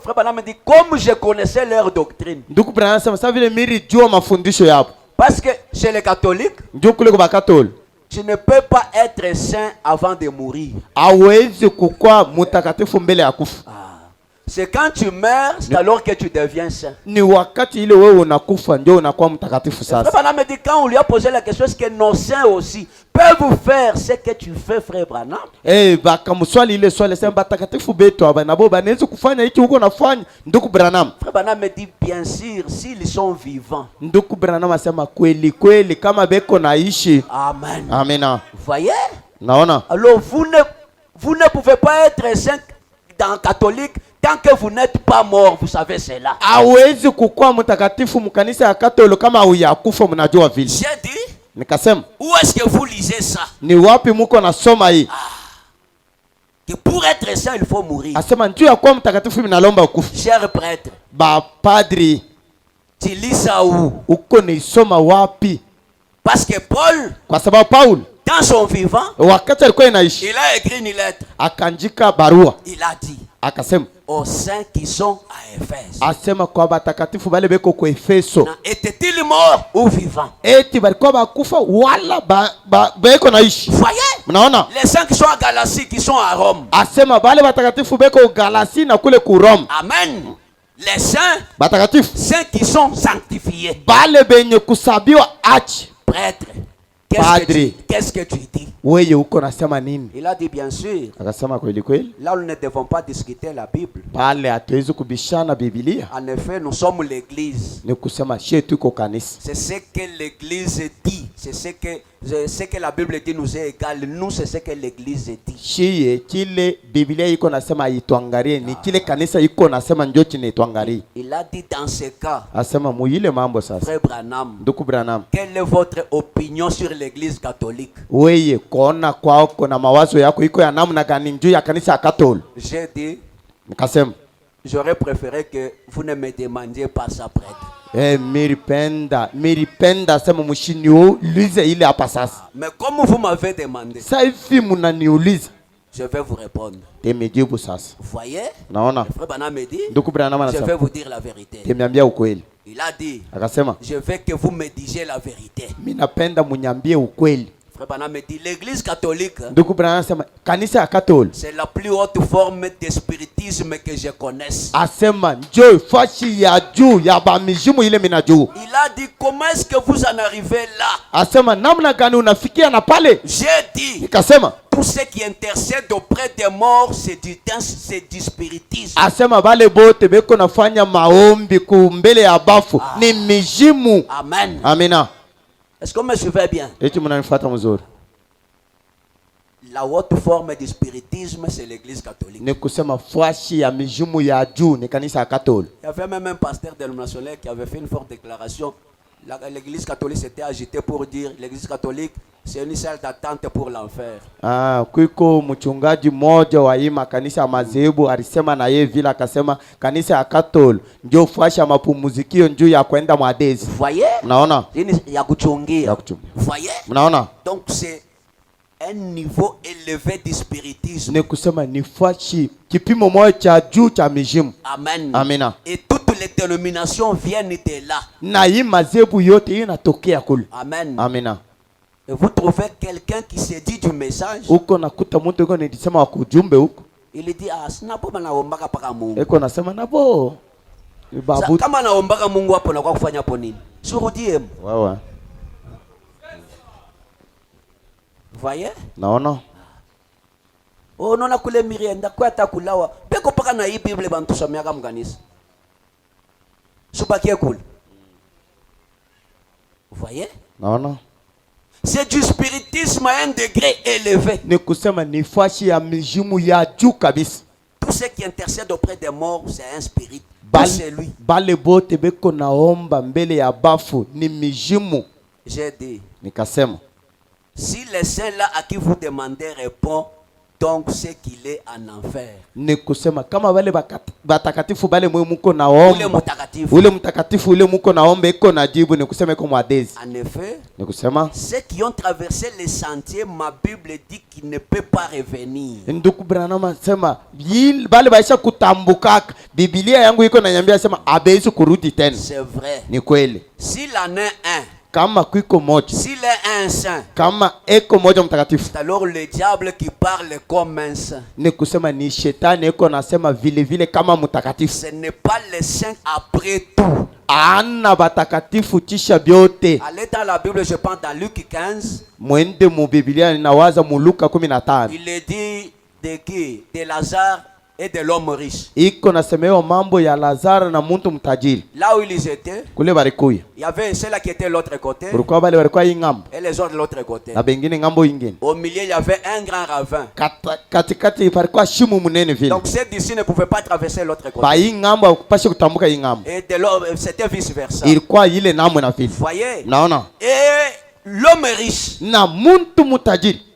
Frère Branham me dit, comme je connaissais leur doctrine, Ndugu Branham anasema sasa vile miri jua mafundisho yapo, parce que chez les catholiques, ndio kule kwa Katoliki tu ne peux pas être saint avant de mourir. hawezi kukua mtakatifu mbele ya kufa. C'est quand tu meurs, c'est alors que tu deviens saint. Ni wakati ile wewe unakufa ndio unakuwa mtakatifu Frère sasa. Branham me dit, quand on lui a posé la question, est-ce que nos saints aussi peuvent faire ce que tu fais, frère Branham? Bakamswali ile swali sema batakatifu betu aba nabo banaweza kufanya hiki huko nafanya. Ndugu Branham, Frère Branham me dit, bien sûr, s'ils sont vivants. ndugu Branham asema kweli kweli kama beko naishi. Amen. Amina. Voyez? Naona Alors vous ne pouvez pas être saint dans catholique tant que vous n'êtes pas mort, vous savez cela. hawezi kukua mtakatifu mkanisa ya Katoliki kama huyakufa, mnajua vile. J'ai dit, Nikasema où est-ce que vous lisez ça? ni wapi mko nasoma hii? Que pour être saint, il faut mourir. Asema njoo ya kuwa mtakatifu minalomba ukufa. Cher prêtre, Bapadri tu lis ça où? uko nisoma wapi? Parce que Paul, Kwa sababu Paul dans son vivant, wakati alikuwa inaishi il a écrit une lettre. akaandika barua Il a dit akasema, aux saints qui sont à Éphèse. asema kwa batakatifu bale beko kwa Efeso, Était-il mort ou vivant? eti balikuwa bakufa wala beko naishi. Voyez? Mnaona? Les saints qui sont à Galatie, qui sont à Rome. Asema bale batakatifu beko Galasi na kule ku Rome. Amen. Les saints, Batakatifu saints qui sont sanctifiés. bale benye kusabiwa achi. Prêtre, Padre, qu'est-ce que tu dis? wewe uko nasema nini? Il a dit bien sûr. Akasema kweli kweli, Là, nous ne devons pas discuter la Bible. pale hatuwezi kubishana Biblia. En effet, nous sommes l'église. Ni kusema shetu iko kanisa. C'est ce que l'église dit. C'est ce que Ce que la Bible dit nous est égal. Nous, c'est ce que l'Église dit. Shiye kile Biblia iko nasema ituangalie ni kile kanisa iko nasema ndio tuangalie. Il a dit dans ce cas, Asema muile mambo sasa. Frère Branham, Ndugu Branham, quelle est votre opinion sur l'Église catholique? weye kuona kwako na mawazo yako iko ya namna gani juu ya kanisa Katoliki? J'ai dit, Nikasema j'aurais préféré que vous ne me demandiez pas ça, prêtre. Miripenda sema mshiniulize ile hapa sasa. Mais comme vous m'avez demandé, Sasa hivi mnaniuliza, je vais vous répondre. Temejibu sasa. Vous voyez? Naona Frère Branham me dit, ndugu Branham je vais anasema, vous dire la vérité. Temiambia ukweli. Il a dit, Akasema, je veux que vous me disiez la vérité. mimi napenda munyambie ukweli. Frère Branham me dit, l'Église catholique, Ndugu Branham anasema kanisa ya Katoliki c'est la plus haute forme de spiritisme que je connaisse. asema njoo fashi ya juu ya bamijimu ile minajuu. Il a dit, comment est-ce que vous en arrivez là? Asema namna gani unafikia na pale? J'ai dit, Nikasema tous ceux qui intercèdent auprès des morts, c'est du spiritisme. asema bale bote beko nafanya maombi kumbele ya bafu ni mijimu. Amen. Amina. Est-ce qu'on me suivait bien? Eti mnanifuata mzuri. La haute forme du spiritisme, c'est l'Église catholique. Ni kusema fashi ya mijimu ya juu ni kanisa ya Katoliki. Il y avait même un pasteur dénominationnel qui avait fait une forte déclaration. L'Église catholique s'était agitée pour dire l'Église catholique, c'est une salle d'attente pour l'enfer. Kuiko mchungaji mmoja wa hii makanisa ya madhehebu alisema na yeye vile akasema kanisa ya Katoliki ndio fashi ya mapumzikio njoo ya kwenda mwadezi. Vous voyez? Mnaona? Ya kuchungia. Vous voyez? Mnaona? Donc c'est un niveau élevé du spiritisme. Ni kusema ni fashi kipimo moja cha juu cha mijimu. Amen. Amina. Et toutes les dénominations viennent de là. Na hii madhehebu yote inatokea kule. Amen. Amina. Et vous trouvez quelqu'un qui se dit du message. Uko nakuta mtu yuko nilisema wa kujumbe huko. Il dit sinapo naombaka paka Mungu. Eko nasema nabo. Babu Kama naombaka Mungu hapo na kwa kufanya hapo nini? Surudie. Wawa. Voyez? Naona. Oh nona kule mirienda kwa atakulawa. Peko paka na hii Bible bantu someaka mkanisa. Subakie kule. Voyez? Naona. C'est du spiritisme à un degré élevé. Ni kusema ni fashi ya mijimu ya juu kabisa. Tous ceux qui intercèdent auprès des morts, c'est un spirit. C'est lui. Bale bote beko naomba mbele ya bafu ni mijimu. J'ai dit. Nikasema. Si les saints là à qui vous demandez répond, donc c'est qu'il est en enfer. Ni kusema kama wale batakatifu bale mwe muko naomba. Ule mutakatifu. Ule mtakatifu ule muko naomba iko najibu ni kusema iko mwadezi. En effet, ni kusema ceux qui ont traversé les sentiers, ma Bible dit qu'il ne peut pas revenir. Ndugu Branham asema bale baisha kutambuka, Biblia yangu iko nanyambia sema abezi kurudi tena. C'est vrai. Ni kweli. S'il en est un, kama kuiko moja, s'il est un saint, kama eko moja mtakatifu, c'est alors le diable qui parle comme un saint. Ni kusema ni shetani eko nasema vile vile kama mtakatifu. Ce n'est pas le saint après tout. Ana batakatifu tisha byote. Allez dans la Bible, je pense dans Luc 15. Mwende mu Biblia ninawaza mu Luka 15. Il est dit de qui? De Lazare et de l'homme riche. Iko nasemewa mambo ya Lazaro na muntu mtajiri. Là où ils étaient, kule barikuya, il y avait ceux-là qui étaient de l'autre côté kulikuwa bale walikuwa ingambo et les autres de l'autre côté. na bengine ngambo ingine. Au milieu, il y avait un grand ravin. Katikati palikuwa shimu munene vile. Donc ceux d'ici ne pouvaient pas traverser l'autre côté. Ba ingambo hakupasha kutambuka ingambo. Et de l'autre, c'était vice versa. Ilikuwa ile namwe na vile. Voyez? Naona. Et l'homme riche Na muntu mutajiri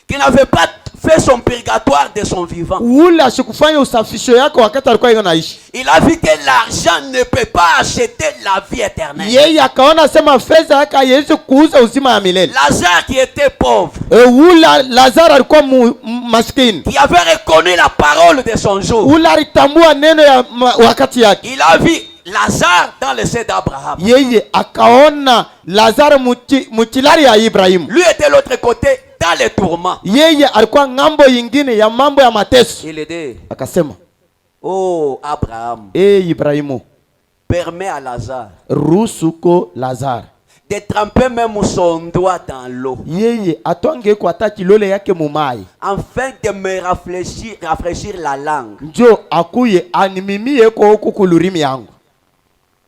qui n'avait pas fait son purgatoire de son vivant, ule ashikufanya usafisho yako wakati alikuwa iko naishi. il a vu que l'argent ne peut pas acheter la vie éternelle. Yeye akaona sema fedha yake haiwezi kuuza uzima ya milele. Lazare qui était pauvre, Ule Lazaro alikuwa maskini, qui avait reconnu la parole de son jour, ule alitambua neno ya wakati yake. il a vu Lazare dans le sein d'Abraham. Yeye akaona Lazaro mchilari ya Ibrahimu. Lui était de l'autre côté dans les tourments. Yeye alikuwa ngambo yingine ya mambo ya mateso. Il dit, Akasema, oh Abraham, Ibrahimu, permets à Lazare rusuko Lazaro de tremper même son doigt dans l'eau, yeye atwange kwa hata lole yake mumai, afin de me rafraîchir la langue. njo akuye animimie kwa huku kulurimi yangu.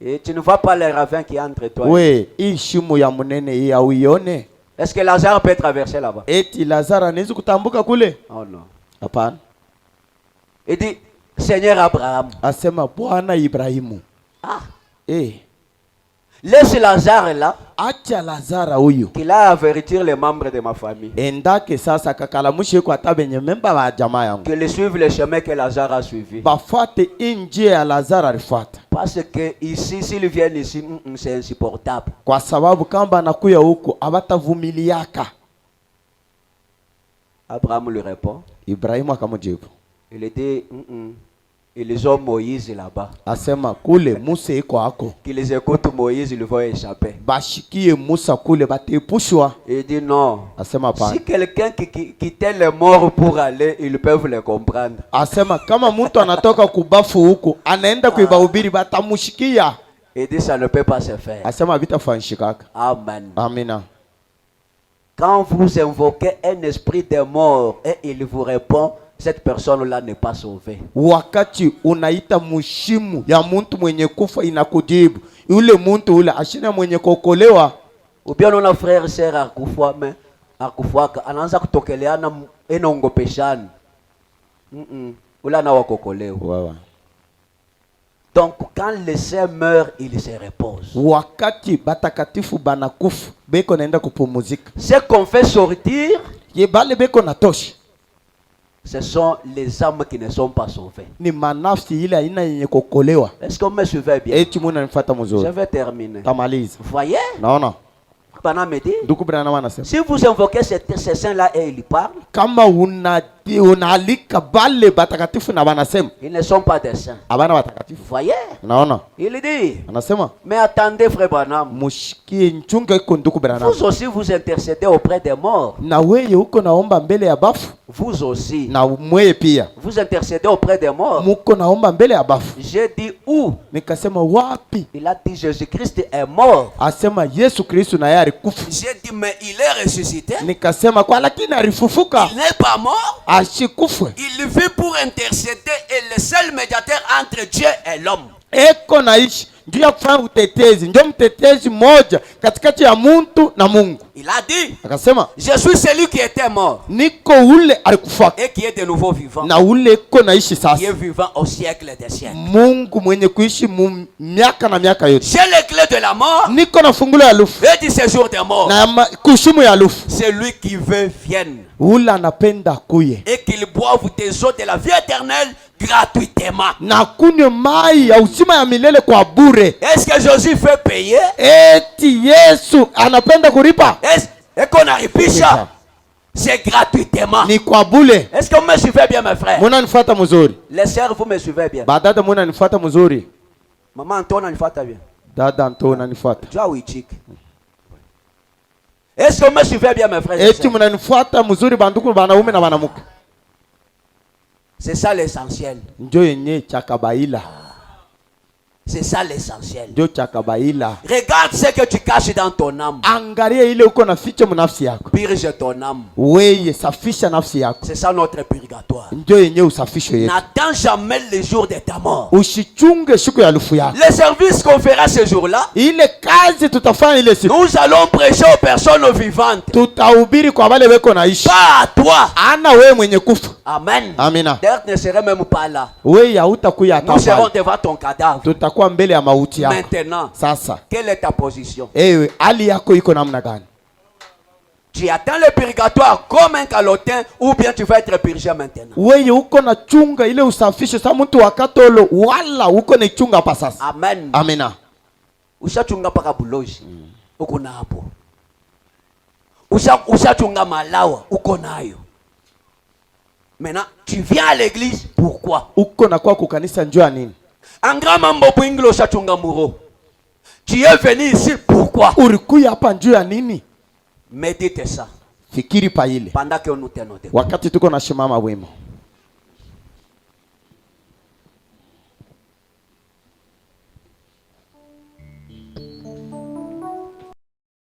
Et tu ne vois pas le ravin qui est entre toi. We, hii shimo ya munene hii auione? Est-ce que Lazare peut traverser là-bas? Eti Lazaro anaweza kutambuka kule? Oh non. Hapana. Il dit, Seigneur Abraham. Asema Bwana Ibrahimu. Laisse Lazare là. Acha Lazaro huyu. Qu'il a avertir les membres de ma famille. Endake sasa kakalamushe kwa tabenye memba wa jamaa yangu. Que les suivent le chemin que Lazare a suivi. Bafuate injia ya Lazaro alifuata. Parce que ici, s'ils viennent ici, c'est insupportable. Kwa sababu kamba anakuya huko abatavumiliaka. Abraham lui répond. Ibrahimu akamjibu. Il dit, ils ont Moïse là-bas. Asema kule Musa iko hako. Qu'ils écoutent Moïse, ils vont échapper. Bashikie Musa kule batepushwa. Il dit non. Asema pa. Si quelqu'un qui quittait les morts pour aller, ils peuvent les comprendre. Asema kama mtu anatoka kubafu huko, anaenda kuibahubiri batamushikia. Il dit ça ne peut pas se faire. Asema vitafanyikaka. Amen. Amina. Quand vous invoquez un esprit de mort et il vous répond, cette personne-là n'est pas sauvée. Wakati unaita mushimu ya muntu mwenye kufa inakujibu, yule muntu ule ashina mwenye kuokolewa. Ou bien on a frère sœur akufa mais akufuaka anaanza kutokeleana enongopeshana. Ula na wakokolewa. Wawa. Donc quand les saints meurent, ils se reposent. Wakati batakatifu banakufa, beko naenda kupumuzika. Ce qu'on fait sortir, Yebale beko natoshi. ce sont les âmes qui ne sont pas sauvées. Ni manafsi ile aina yenye kuokolewa. Est-ce qu'on me suivait bien? Eti muna nifuata Je mzuri. vais terminer. Tamaliza. Vous voyez? Naona. Pendant me dit, Ndugu Branham anasema. si vous invoquez ces saints-là et ils parlent, Kama unaalika bale batakatifu na banasema. ils ne sont pas des saints. Abana batakatifu. Vous voyez? Naona. Il dit, Anasema. mais attendez frère Branham, Mushikie nchunga iko ndugu Branham. vous aussi vous intercédez auprès des morts. Na weye huko naomba mbele ya bafu. Vous aussi, Na mweye pia. vous intercédez auprès des morts. Muko naomba mbele ya bafu. J'ai dit où? Nikasema wapi? Il a dit Jésus-Christ est mort. Asema Yesu Kristo na yeye alikufa. J'ai dit mais il est ressuscité. Nikasema kwa lakini alifufuka. Il n'est pas mort. Ashikufa. Il vit pour intercéder et le seul médiateur entre Dieu et l'homme. Eko naishi ndio ya kufanya utetezi, ndio mtetezi moja katikati ya muntu na Mungu. Il a dit, Akasema je suis celui qui était mort niko ule alikufa et qui est de nouveau vivant, na ule eko naishi qui sasa. est vivant au siècle des siècles. Mungu mwenye kuishi miaka na miaka yote. J'ai les clés de la mort Niko na fungulo ya lufu et du séjour des morts. na kushimu ya lufu. C'est lui qui veut vienne Ule anapenda kuye et qu'il boive des eaux de la vie éternelle gratuitement. na kunywe mai ya uzima ya milele kwa bure. Est-ce que Jésus fait payer? Eti Yesu anapenda kulipa? Et qu'on arripisha? C'est gratuitement. Ni kwa bure. Est-ce que vous me suivez bien mes frères? Muna nifuata mzuri. Les sœurs, vous me suivez bien? Badada muna nifuata mzuri. Maman Antoine, nifuata bien. Dada Antona nifuata. Tu as wichik. Est-ce que vous me suivez bien mes frères? Eti muna nifuata mzuri banduku banaume na banamuke. C'est ça l'essentiel. Ndio yenye chakabaila. C'est ça l'essentiel. Ndio chakabaila. Regarde ce que tu caches dans ton âme. Angalia ile uko na ficha mnafsi yako. Purge ton âme. Weye safisha nafsi yako. C'est ça notre purgatoire. Ndio yenye usafisho yetu. N'attends jamais le jour de ta mort. Usichunge siku ya lufu yako. Le service qu'on fera ce jour-là, Ile kazi tutafanya ile siku. nous allons prêcher aux personnes vivantes. Tutahubiri kwa wale weko naishi. Pas à toi. Ana wewe mwenye kufa. Amen. Amina. D'ailleurs, tu ne serais même pas là. Wewe hautakuya Nous serons hata. devant ton cadavre. Tutakuwa mbele ya mauti yako. Maintenant, Sasa, quelle est ta position? ewe hali yako iko namna gani? Tu attends le purgatoire comme un calotin ou bien tu vas être purgé maintenant? Wewe uko na chunga ile usafishe sa mtu wakatolo wala uko na chunga hapa sasa. Amen. Amina. Ushachunga paka buloji. Uko na hapo. Ushachunga malawa. Uko nayo. Maintenant, tu viens à l'église. Pourquoi? Uko na kwa kukanisa njoo nini? Angra mambo bwinglo ushachunga muro. Tu es venu ici. Pourquoi? Ulikuya hapa njoo nini? Médite ça. Fikiri pa ile. Pendant que nous tenons. Wakati tuko na shimama wemo.